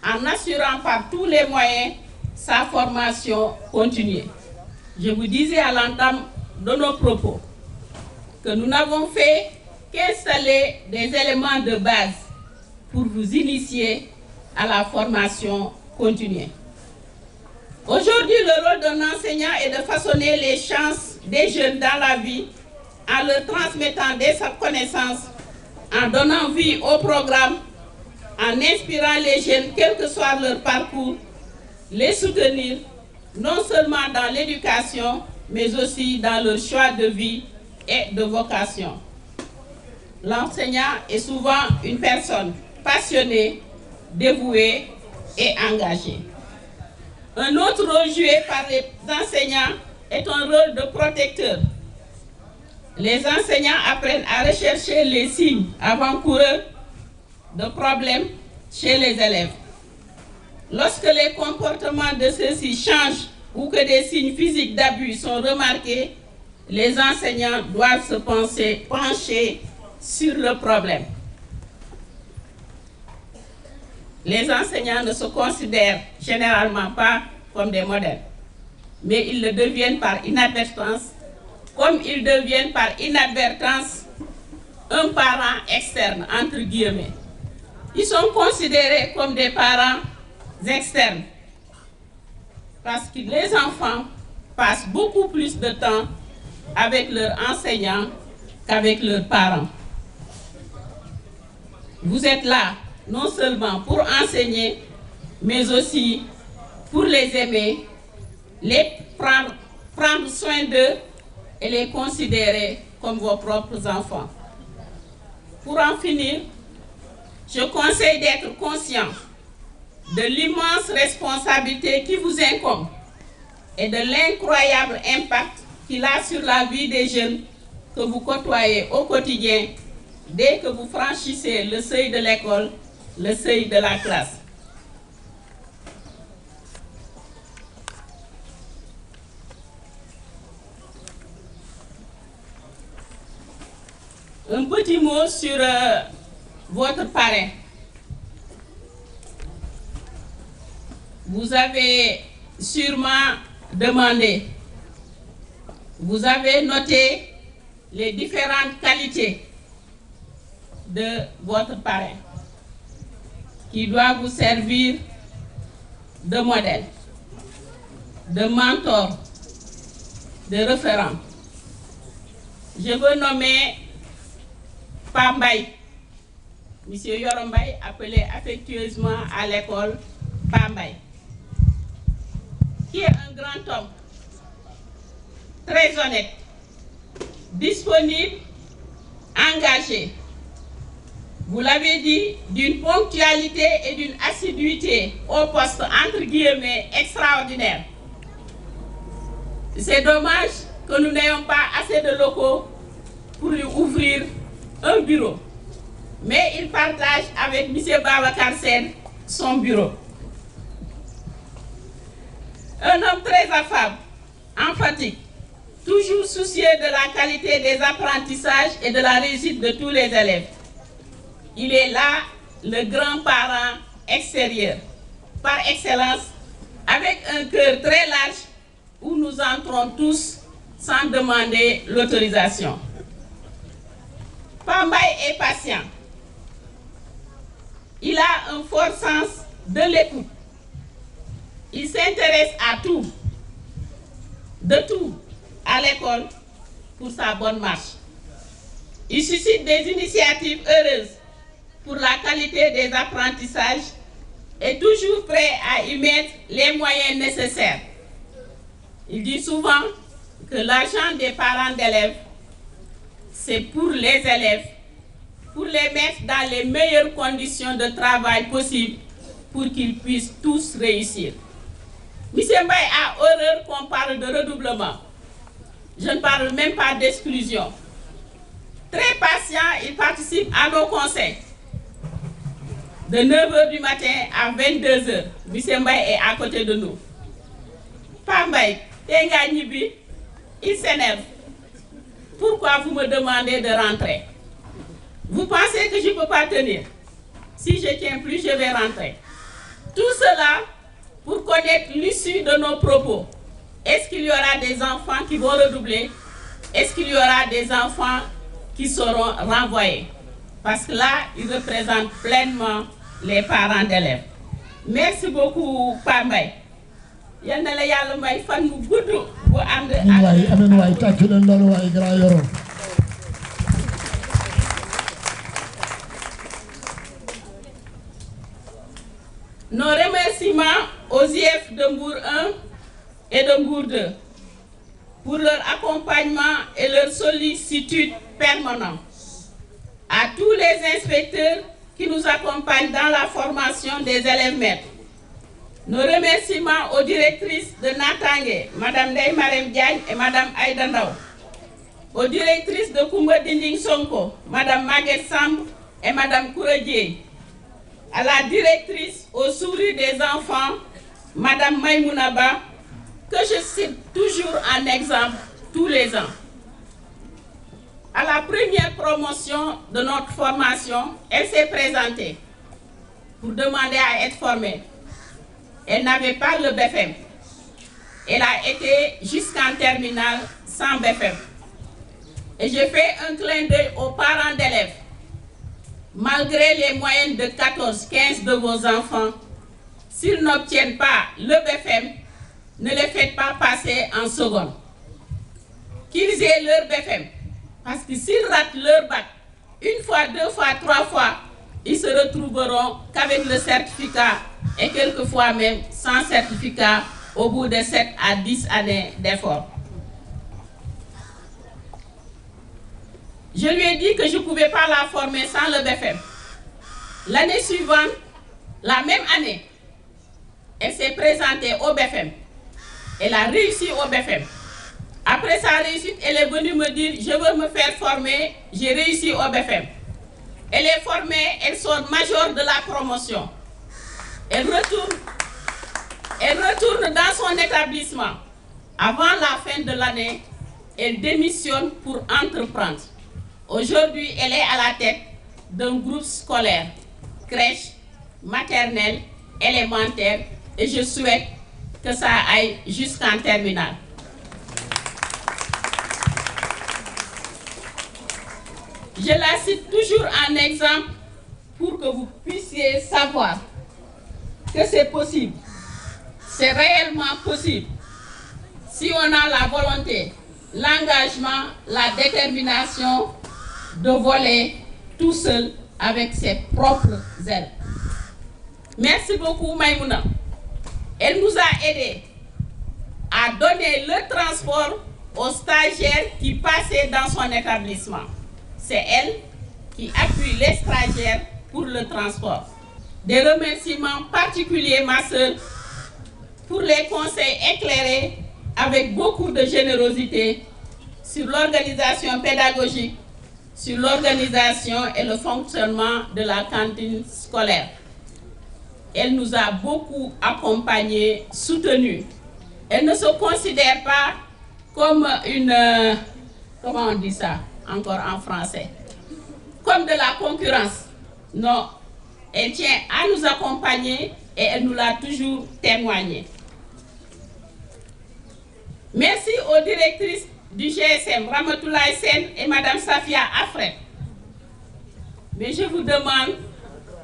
en assurant par tous les moyens sa formation continue. Je vous disais à l'entame de nos propos que nous n'avons fait qu'installer des éléments de base pour vous initier à la formation continue. Aujourd'hui, le rôle d'un enseignant est de façonner les chances des jeunes dans la vie en leur transmettant des connaissances, en donnant vie au programme, en inspirant les jeunes, quel que soit leur parcours, les soutenir, non seulement dans l'éducation, mais aussi dans leur choix de vie et de vocation. L'enseignant est souvent une personne passionnée, dévouée et engagée. Un autre rôle joué par les enseignants est un rôle de protecteur. Les enseignants apprennent à rechercher les signes avant-coureurs de problèmes chez les élèves. Lorsque les comportements de ceux-ci changent ou que des signes physiques d'abus sont remarqués, les enseignants doivent se pencher sur le problème. Les enseignants ne se considèrent généralement pas comme des modèles, mais ils le deviennent par inadvertance, comme ils deviennent par inadvertance un parent externe, entre guillemets. Ils sont considérés comme des parents externes, parce que les enfants passent beaucoup plus de temps avec leurs enseignants qu'avec leurs parents. Vous êtes là non seulement pour enseigner, mais aussi pour les aimer, les prendre soin d'eux et les considérer comme vos propres enfants. Pour en finir, je conseille d'être conscient de l'immense responsabilité qui vous incombe et de l'incroyable impact qu'il a sur la vie des jeunes que vous côtoyez au quotidien dès que vous franchissez le seuil de l'école, le seuil de la classe. Un petit mot sur votre parrain. Vous avez sûrement demandé, vous avez noté les différentes qualités de votre parrain qui doit vous servir de modèle. de mentor, de référent. Je veux nommer Pambay, M. Yorombay, appelé affectueusement à l'école Pambay, qui est un grand homme, très honnête, disponible, engagé. Vous l'avez dit, d'une ponctualité et d'une assiduité au poste, entre guillemets, extraordinaire. C'est dommage que nous n'ayons pas assez de locaux pour lui ouvrir un bureau. Mais il partage avec M. Babacar Sen son bureau. Un homme très affable, emphatique, toujours soucieux de la qualité des apprentissages et de la réussite de tous les élèves. Il est là le grand-parent extérieur, par excellence, avec un cœur très large où nous entrons tous sans demander l'autorisation. Pambay est patient. Il a un fort sens de l'écoute. Il s'intéresse à tout, de tout, à l'école pour sa bonne marche. Il suscite des initiatives heureuses pour la qualité des apprentissages et toujours prêt à y mettre les moyens nécessaires. Il dit souvent que l'argent des parents d'élèves, c'est pour les élèves, pour les mettre dans les meilleures conditions de travail possibles pour qu'ils puissent tous réussir. M. Mbaye a horreur qu'on parle de redoublement. Je ne parle même pas d'exclusion. Très patient, il participe à nos conseils. De 9h du matin à 22h, M. Mbaye est à côté de nous. Pambay, il s'énerve. Pourquoi vous me demandez de rentrer? Vous pensez que je ne peux pas tenir? Si je ne tiens plus, je vais rentrer. Tout cela pour connaître l'issue de nos propos. Est-ce qu'il y aura des enfants qui vont redoubler? Est-ce qu'il y aura des enfants qui seront renvoyés? Parce que là, ils représentent pleinement les parents d'élèves. Merci beaucoup, Pambay. Yal na la Yàlla may fan mu gudd bu ànd ak amiin waay tàccu leen loolu waay grand Yoro. Nos remerciements aux IEF de Mbour 1 et de Mbour 2 pour leur accompagnement et leur sollicitude permanente. À tous les inspecteurs qui nous accompagnent dans la formation des élèves maîtres. Nos remerciements aux directrices de Natangé, Mme Ndeye Marem Diagne et Mme Aïda Ndaw. Aux directrices de Koumba Dinding Sonko, Mme Maguette Samb et Mme Kouredjie. À la directrice au sourire des enfants, Mme Maïmounaba, que je cite toujours en exemple tous les ans. À la première promotion de notre formation, elle s'est présentée pour demander à être formée. Elle n'avait pas le BFM. Elle a été jusqu'en terminale sans BFM. Et je fais un clin d'œil aux parents d'élèves. Malgré les moyennes de 14-15 de vos enfants, s'ils n'obtiennent pas le BFM, ne les faites pas passer en seconde. Qu'ils aient leur BFM. Parce que s'ils ratent leur bac, une fois, deux fois, trois fois, ils se retrouveront qu'avec le certificat et quelquefois même sans certificat au bout de 7 à 10 années d'efforts. Je lui ai dit que je ne pouvais pas la former sans le BFM. L'année suivante, la même année, elle s'est présentée au BFM. Elle a réussi au BFM. Après sa réussite, elle est venue me dire « Je veux me faire former, j'ai réussi au BFM ». Elle est formée, elle sort majeure de la promotion. Elle retourne dans son établissement. Avant la fin de l'année, elle démissionne pour entreprendre. Aujourd'hui, elle est à la tête d'un groupe scolaire, crèche, maternelle, élémentaire, et je souhaite que ça aille jusqu'en terminale. Je la cite toujours en exemple pour que vous puissiez savoir que c'est possible. C'est réellement possible si on a la volonté, l'engagement, la détermination de voler tout seul avec ses propres ailes. Merci beaucoup Maïmouna. Elle nous a aidés à donner le transport aux stagiaires qui passaient dans son établissement. C'est elle qui appuie les stagiaires pour le transport. Des remerciements particuliers, ma sœur, pour les conseils éclairés avec beaucoup de générosité sur l'organisation pédagogique, sur l'organisation et le fonctionnement de la cantine scolaire. Elle nous a beaucoup accompagnés, soutenus. Elle ne se considère pas comme une... comment on dit ça encore en français? Comme de la concurrence. Non, elle tient à nous accompagner et elle nous l'a toujours témoigné. Merci aux directrices du GSM, Ramatoulaye Sen et Madame Safia Afret. Mais je vous demande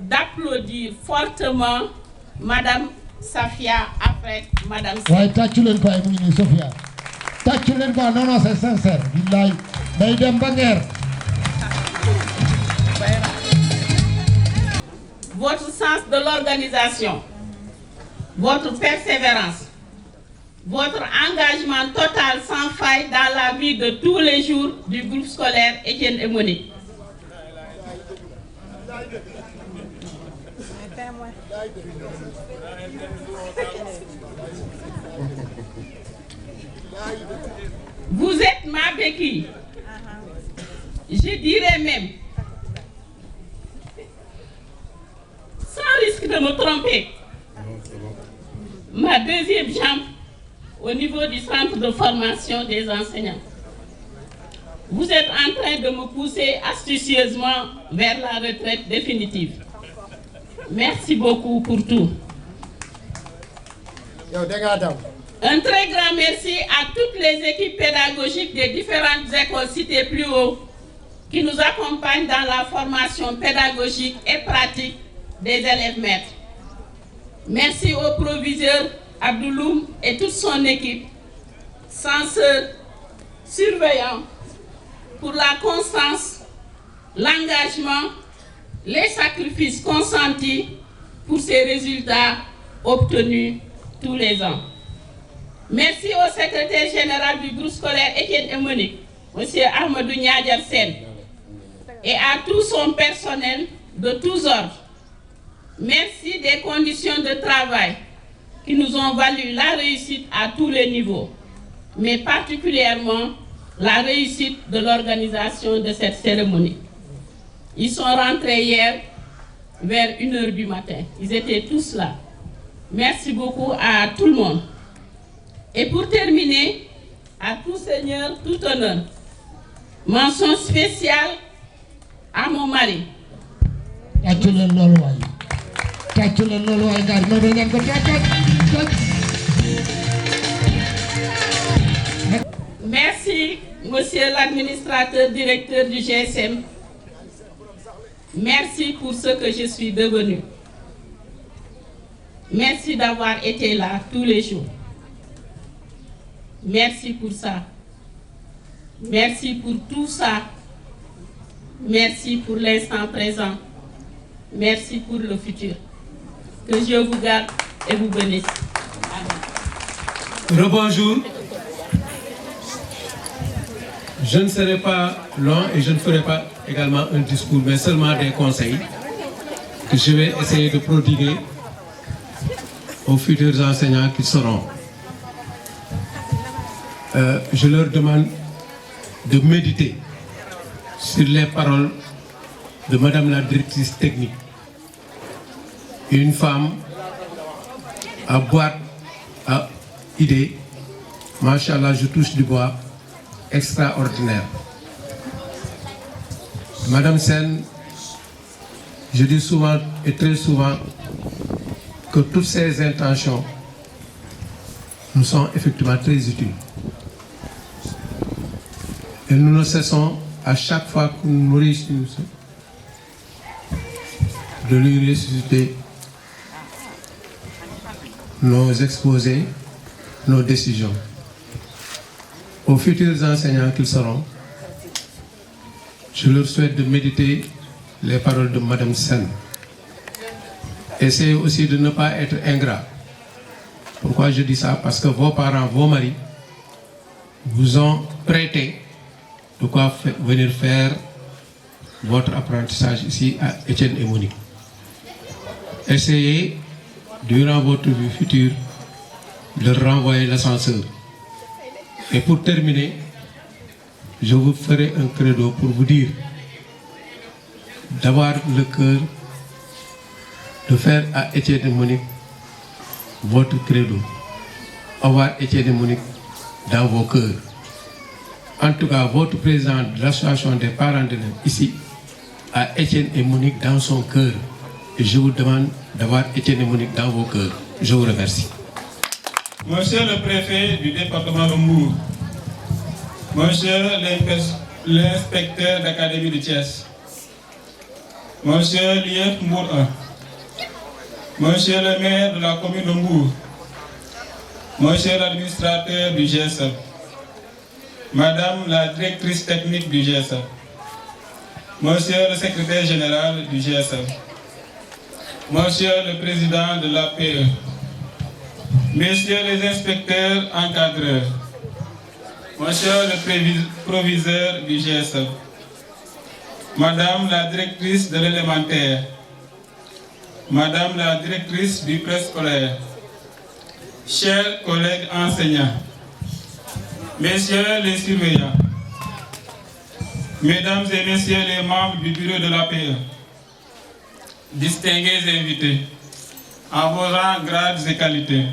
d'applaudir fortement Madame Safia Afret, Madame Sen. Ouais, tâchez-le quoi, Sophia. Tâchez-le quoi, non, c'est sincère. Billahi. Maïdem Banger. Votre sens de l'organisation, votre persévérance, votre engagement total sans faille dans la vie de tous les jours du groupe scolaire Étienne et Monique. Vous êtes ma béquille. Je dirais même, sans risque de me tromper, ma deuxième jambe au niveau du centre de formation des enseignants. Vous êtes en train de me pousser astucieusement vers la retraite définitive. Merci beaucoup pour tout. Un très grand merci à toutes les équipes pédagogiques des différentes écoles citées plus haut qui nous accompagnent dans la formation pédagogique et pratique des élèves maîtres. Merci au proviseur Abdouloum et toute son équipe, censeurs, surveillants, pour la constance, l'engagement, les sacrifices consentis pour ces résultats obtenus tous les ans. Merci au secrétaire général du groupe scolaire Étienne et Monique, M. Ahmadou Niadiar Sen, et à tout son personnel de tous ordres. Merci des conditions de travail qui nous ont valu la réussite à tous les niveaux, mais particulièrement la réussite de l'organisation de cette cérémonie. Ils sont rentrés hier vers 1h du matin. Ils étaient tous là. Merci beaucoup à tout le monde. Et pour terminer, à tout seigneur, tout honneur, mention spéciale à mon mari. Merci, monsieur l'administrateur directeur du GSM. Merci pour ce que je suis devenu. Merci d'avoir été là tous les jours. Merci pour ça. Merci pour tout ça. Merci pour l'instant présent. Merci pour le futur. Que Dieu vous garde et vous bénisse. Rebonjour. Je ne serai pas long et je ne ferai pas également un discours, mais seulement des conseils que je vais essayer de prodiguer aux futurs enseignants qui seront. Je leur demande de méditer sur les paroles de Madame la directrice technique. Une femme à boîte à idées, machallah, je touche du bois, extraordinaire. Madame Sen, je dis souvent et très souvent que toutes ces intentions nous sont effectivement très utiles. Et nous ne cessons à chaque fois que nous réussissons de lui ressusciter nos exposés, nos décisions. aux futurs enseignants qu'ils seront, je leur souhaite de méditer les paroles de Madame Sen. Essayez aussi de ne pas être ingrat. Pourquoi je dis ça? Parce que vos parents, vos maris, vous ont prêté de quoi venir faire votre apprentissage ici à Étienne et Monique. Essayez, durant votre vie future, de renvoyer l'ascenseur. Et pour terminer, je vous ferai un credo pour vous dire d'avoir le cœur de faire à Étienne et Monique votre credo. Avoir Étienne et Monique dans vos cœurs. En tout cas, votre président de l'association des parents d'élèves ici a Étienne et Monique dans son cœur. Et je vous demande d'avoir Étienne et Monique dans vos cœurs. Je vous remercie. Monsieur le préfet du département de Mbour, Monsieur l'inspecteur d'académie de Thiès, Monsieur l'IF Mbour 1, Monsieur le maire de la commune de Mbour, Monsieur l'administrateur du GSF, Madame la directrice technique du GSF, Monsieur le secrétaire général du GSF, Monsieur le président de l'APE, Messieurs les inspecteurs encadreurs, Monsieur le proviseur du GSF, Madame la directrice de l'élémentaire, Madame la directrice du préscolaire, chers collègues enseignants, Messieurs les surveillants, Mesdames et Messieurs les membres du bureau de l'APE, distingués invités, en vos rangs, grades et qualités,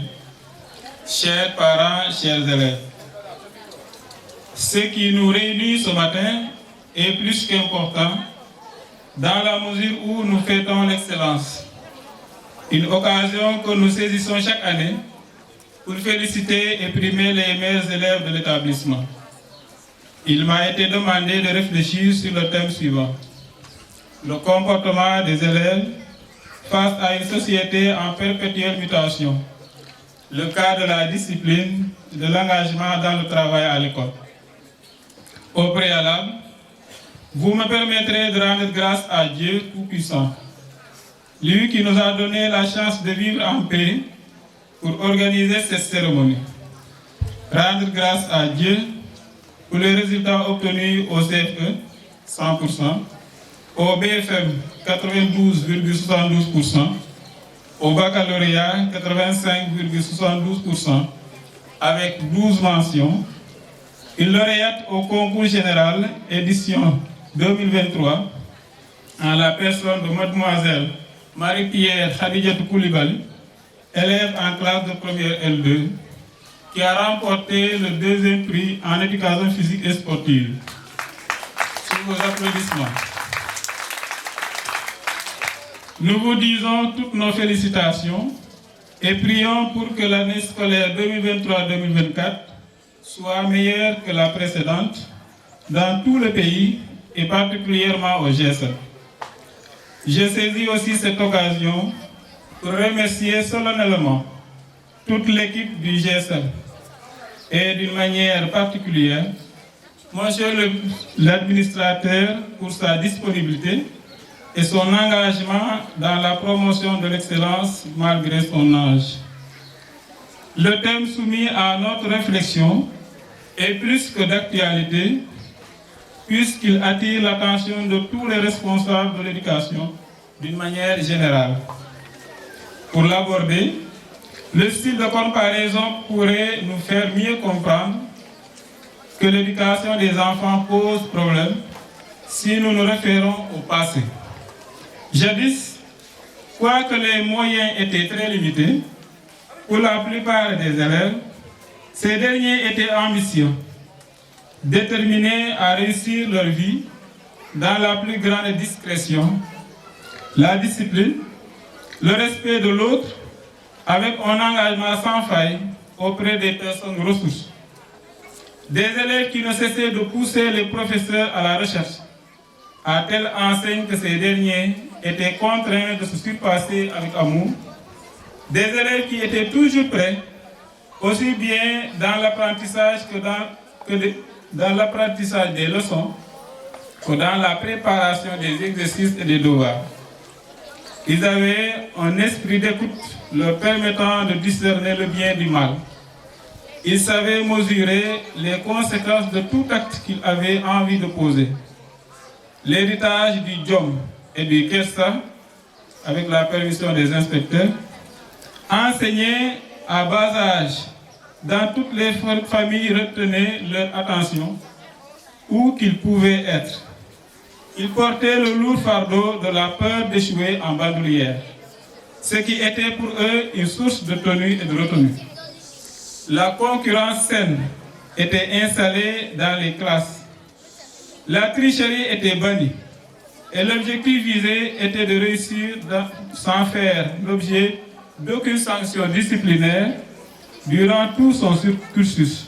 chers parents, chers élèves, ce qui nous réunit ce matin est plus qu'important dans la mesure où nous fêtons l'excellence, une occasion que nous saisissons chaque année pour féliciter et primer les meilleurs élèves de l'établissement. Il m'a été demandé de réfléchir sur le thème suivant: le comportement des élèves face à une société en perpétuelle mutation, le cas de la discipline et de l'engagement dans le travail à l'école. Au préalable, vous me permettrez de rendre grâce à Dieu Tout-Puissant, lui qui nous a donné la chance de vivre en paix pour organiser cette cérémonie. Rendre grâce à Dieu pour les résultats obtenus au CFE, 100%, au BFM, 92,72%, au baccalauréat, 85,72%, avec 12 mentions, une lauréate au concours général édition 2023, en la personne de Mademoiselle Marie-Pierre Khadija Koulibaly, élève en classe de première L2, qui a remporté le 2e prix en éducation physique et sportive. Sous vos applaudissements. Nous vous disons toutes nos félicitations et prions pour que l'année scolaire 2023-2024 soit meilleure que la précédente dans tout le pays et particulièrement au GSF. Je saisis aussi cette occasion pour remercier solennellement toute l'équipe du GSF et d'une manière particulière Monsieur l'administrateur pour sa disponibilité et son engagement dans la promotion de l'excellence malgré son âge. Le thème soumis à notre réflexion est plus que d'actualité puisqu'il attire l'attention de tous les responsables de l'éducation d'une manière générale. Pour l'aborder, le style de comparaison pourrait nous faire mieux comprendre que l'éducation des enfants pose problème si nous nous référons au passé. Jadis, quoique les moyens étaient très limités, pour la plupart des élèves, ces derniers étaient ambitieux, déterminés à réussir leur vie dans la plus grande discrétion, la discipline, le respect de l'autre, avec un engagement sans faille auprès des personnes ressources. Des élèves qui ne cessaient de pousser les professeurs à la recherche, à telle enseigne que ces derniers étaient contraints de se surpasser avec amour. Des élèves qui étaient toujours prêts, aussi bien dans l'apprentissage que dans dans l'apprentissage des leçons que dans la préparation des exercices et des devoirs. Ils avaient un esprit d'écoute leur permettant de discerner le bien du mal. Ils savaient mesurer les conséquences de tout acte qu'ils avaient envie de poser. L'héritage du Djom et du Kessa, avec la permission des inspecteurs, enseignait à bas âge dans toutes les familles retenaient leur attention où qu'ils pouvaient être. Ils portaient le lourd fardeau de la peur d'échouer en bandoulière, ce qui était pour eux une source de tenue et de retenue. La concurrence saine était installée dans les classes. La tricherie était bannie et l'objectif visé était de réussir sans faire l'objet d'aucune sanction disciplinaire durant tout son cursus.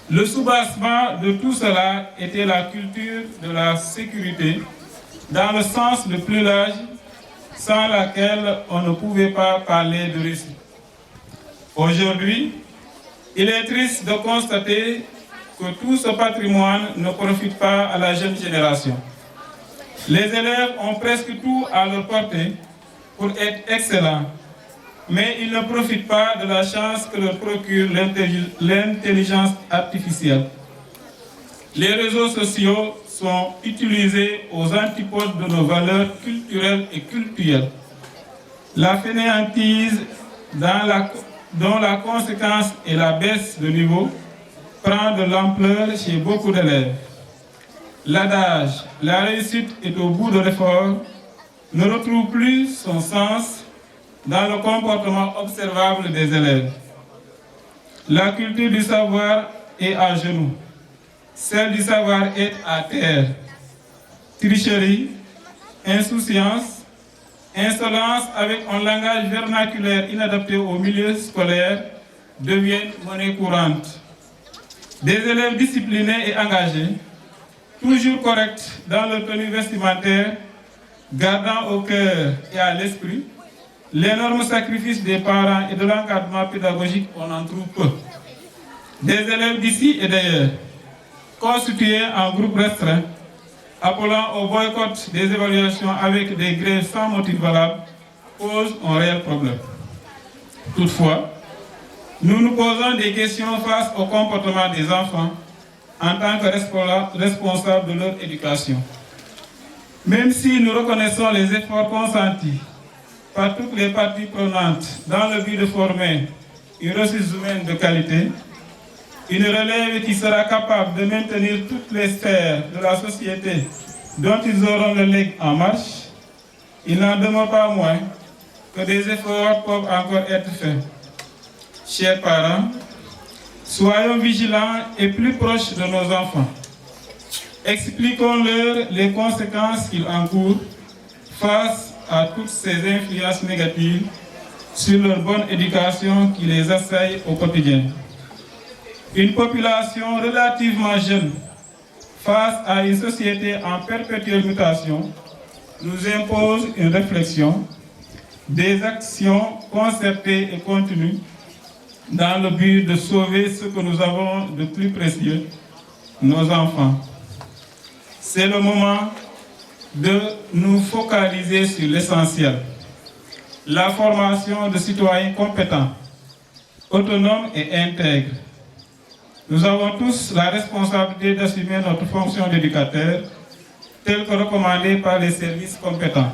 Le soubassement de tout cela était la culture de la sécurité dans le sens le plus large, sans laquelle on ne pouvait pas parler de réussite. Aujourd'hui, il est triste de constater que tout ce patrimoine ne profite pas à la jeune génération. Les élèves ont presque tout à leur portée pour être excellents, mais ils ne profitent pas de la chance que leur procure l'intelligence artificielle. Les réseaux sociaux sont utilisés aux antipodes de nos valeurs culturelles et cultuelles. La fainéantise dont la conséquence est la baisse de niveau prend de l'ampleur chez beaucoup d'élèves. L'adage « la réussite est au bout de l'effort » ne retrouve plus son sens dans le comportement observable des élèves. La culture du savoir est à genoux, celle du savoir est à terre. Tricherie, insouciance, insolence avec un langage vernaculaire inadapté au milieu scolaire deviennent monnaie courante. Des élèves disciplinés et engagés, toujours corrects dans leur tenue vestimentaire, gardant au cœur et à l'esprit l'énorme sacrifice des parents et de l'encadrement pédagogique, on en trouve peu. Des élèves d'ici et d'ailleurs, constitués en groupe restreint, appelant au boycott des évaluations avec des grèves sans motif valable, posent un réel problème. Toutefois, nous nous posons des questions face au comportement des enfants en tant que responsables de leur éducation. Même si nous reconnaissons les efforts consentis par toutes les parties prenantes dans le but de former une ressource humaine de qualité, une relève qui sera capable de maintenir toutes les sphères de la société dont ils auront le legs en marche, il n'en demeure pas moins que des efforts peuvent encore être faits. Chers parents, soyons vigilants et plus proches de nos enfants. Expliquons-leur les conséquences qu'ils encourent face à toutes ces influences négatives sur leur bonne éducation qui les assaillent au quotidien. Une population relativement jeune face à une société en perpétuelle mutation nous impose une réflexion, des actions concertées et continues dans le but de sauver ce que nous avons de plus précieux, nos enfants. C'est le moment de nous focaliser sur l'essentiel, la formation de citoyens compétents, autonomes et intègres. Nous avons tous la responsabilité d'assumer notre fonction d'éducateur, telle que recommandée par les services compétents.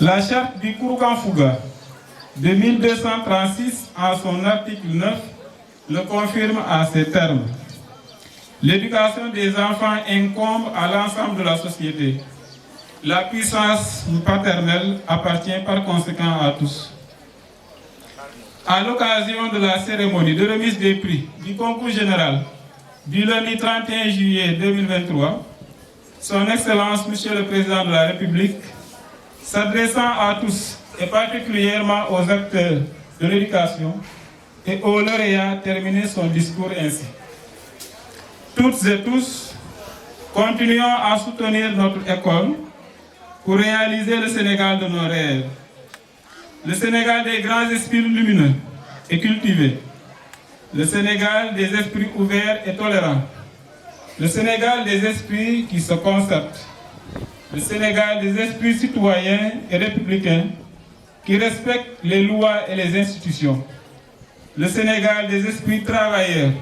La charte du Kouroukan-Fouga de 1236, en son article 9, le confirme à ces termes. L'éducation des enfants incombe à l'ensemble de la société. La puissance paternelle appartient par conséquent à tous. À l'occasion de la cérémonie de remise des prix du concours général du lundi 31 juillet 2023, Son Excellence, Monsieur le Président de la République, s'adressant à tous et particulièrement aux acteurs de l'éducation et aux lauréats, terminé son discours ainsi. Toutes et tous, continuons à soutenir notre école pour réaliser le Sénégal de nos rêves. Le Sénégal des grands esprits lumineux et cultivés. le Sénégal des esprits ouverts et tolérants, le Sénégal des esprits qui se concertent, le Sénégal des esprits citoyens et républicains qui respectent les lois et les institutions, le Sénégal des esprits travailleurs,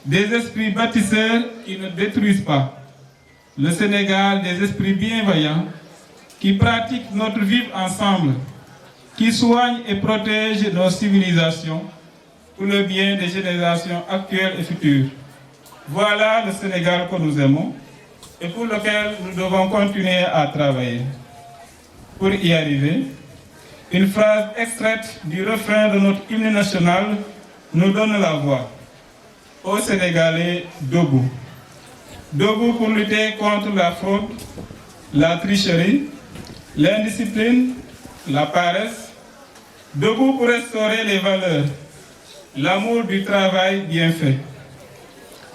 des esprits bâtisseurs qui ne détruisent pas, le Sénégal des esprits bienveillants qui pratiquent notre vivre ensemble, qui soignent et protègent nos civilisations pour le bien des générations actuelles et futures. Voilà le Sénégal que nous aimons et pour lequel nous devons continuer à travailler. Pour y arriver, une phrase extraite du refrain de notre hymne national nous donne la voix. Aux Sénégalais, debout. Debout pour lutter contre la fraude, la tricherie, l'indiscipline, la paresse. Debout pour restaurer les valeurs, l'amour du travail bien fait.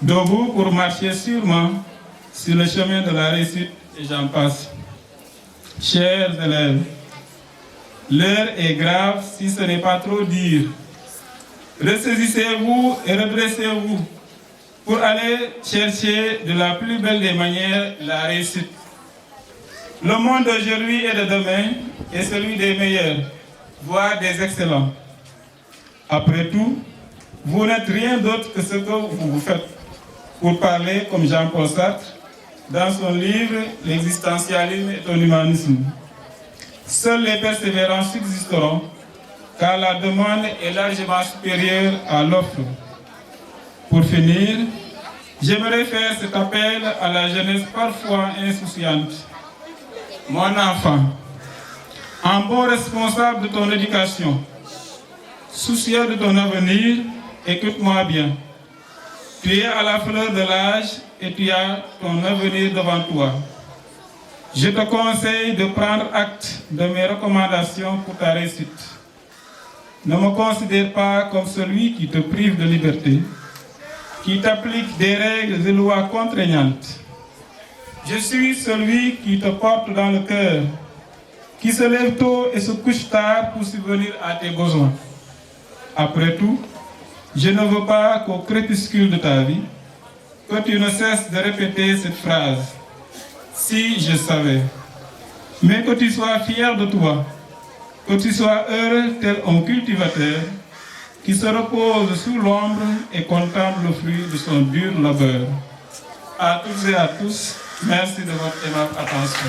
Debout pour marcher sûrement sur le chemin de la réussite et j'en passe. Chers élèves, l'heure est grave si ce n'est pas trop dire. Ressaisissez-vous et redressez-vous pour aller chercher de la plus belle des manières la réussite. Le monde d'aujourd'hui et de demain est celui des meilleurs, voire des excellents. Après tout, vous n'êtes rien d'autre que ce que vous faites. Pour parler comme Jean-Paul Sartre dans son livre « L'existentialisme et ton humanisme ». Seuls les persévérants subsisteront car la demande est largement supérieure à l'offre. Pour finir, j'aimerais faire cet appel à la jeunesse parfois insouciante. Mon enfant, en bon responsable de ton éducation, soucieux de ton avenir, écoute-moi bien. Tu es à la fleur de l'âge et tu as ton avenir devant toi. Je te conseille de prendre acte de mes recommandations pour ta réussite. Ne me considère pas comme celui qui te prive de liberté, qui t'applique des règles et lois contraignantes. Je suis celui qui te porte dans le cœur, qui se lève tôt et se couche tard pour subvenir à tes besoins. Après tout, je ne veux pas qu'au crépuscule de ta vie, que tu ne cesses de répéter cette phrase. Si je savais. Mais que tu sois fier de toi, que tu sois heureux tel un cultivateur qui se repose sous l'ombre et contemple le fruit de son dur labeur. À toutes et à tous, merci de votre aimable attention.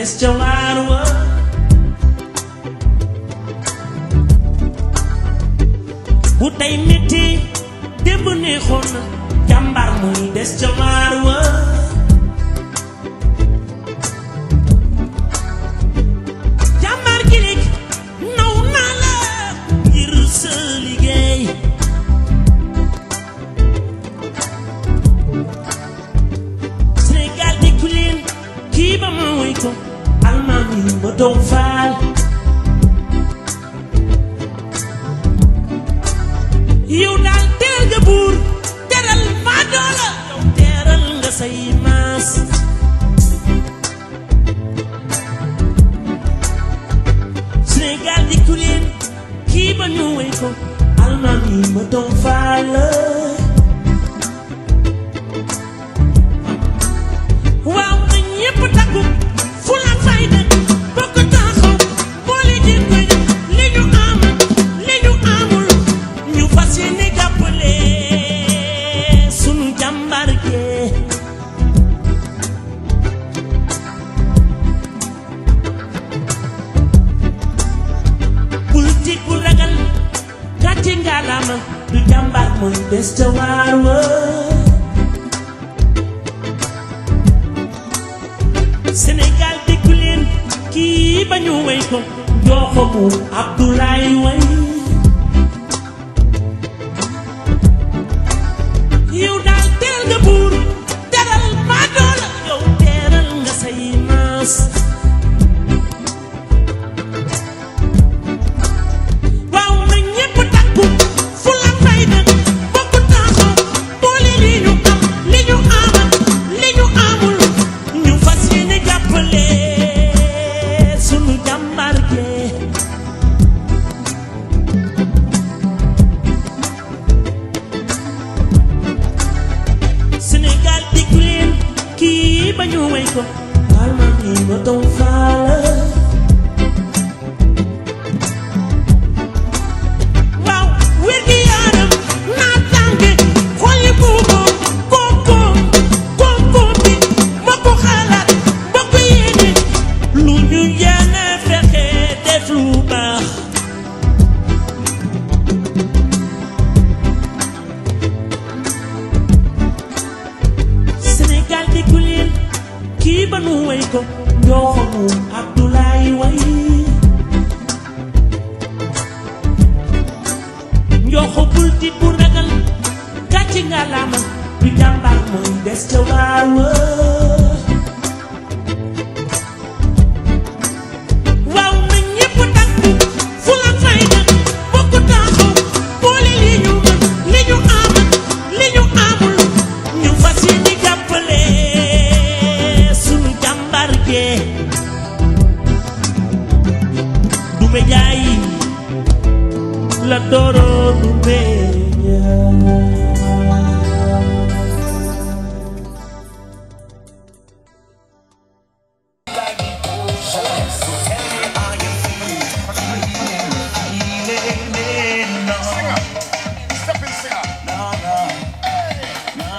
des ca waar wa bu tey metti démb neexoon na jàmbaar muy des ca waar wa jàmbaar gi léegi naw naa la ngir sa liggéey Sénégal di ku leen kii ba ma woy ko almaam yi ma doon faal yow daal teral nga buur teral maa doola yow teral nga say maas Sénégal di ku leen kii ba ñu woy ko almaam yi ma doon faal waaw na ñépp takku fu la fayda bokk taxaw boole jënd li ñu am li ñu amul ñu fas yéene jàppale sunu jàmbaar gee politique bu ragal gàcce ngalaama du jàmbaar mooy des ca waar wa Sénégal déggu leen kii ba ñu wey ko joxo mu Abdoulaye way yow daal teral nga buur teral maa doola yow teral nga say maas waaw na ñépp takku fu la fayda bokk taxaw boole li ñu am li ñu amal li ñu amul ñu fas yéene jàppale sunu jàmbaar gee Sénégal déggu leen kii ba ñu wey ko almaam yi ma doon faala waaw wér gi yaram naa tànge xolli buuboo koom-koom bi ma ko xalaat ba ko yéene lu ñu yéene fexe def lu baax Sénégal déggu leen kii ba nu wey ko ñoo xamu Abdoulaye way njoxo bul tiit bu ragal gàcce nga laama du jàmbaar mooy des ca waar wa waaw na ñépp takku fu la fayda bokk taxaw boole li ñu mën li ñu am li ñu amul ñu fas yéene jàppale sunu jàmbaar gee du média yi la dooro du média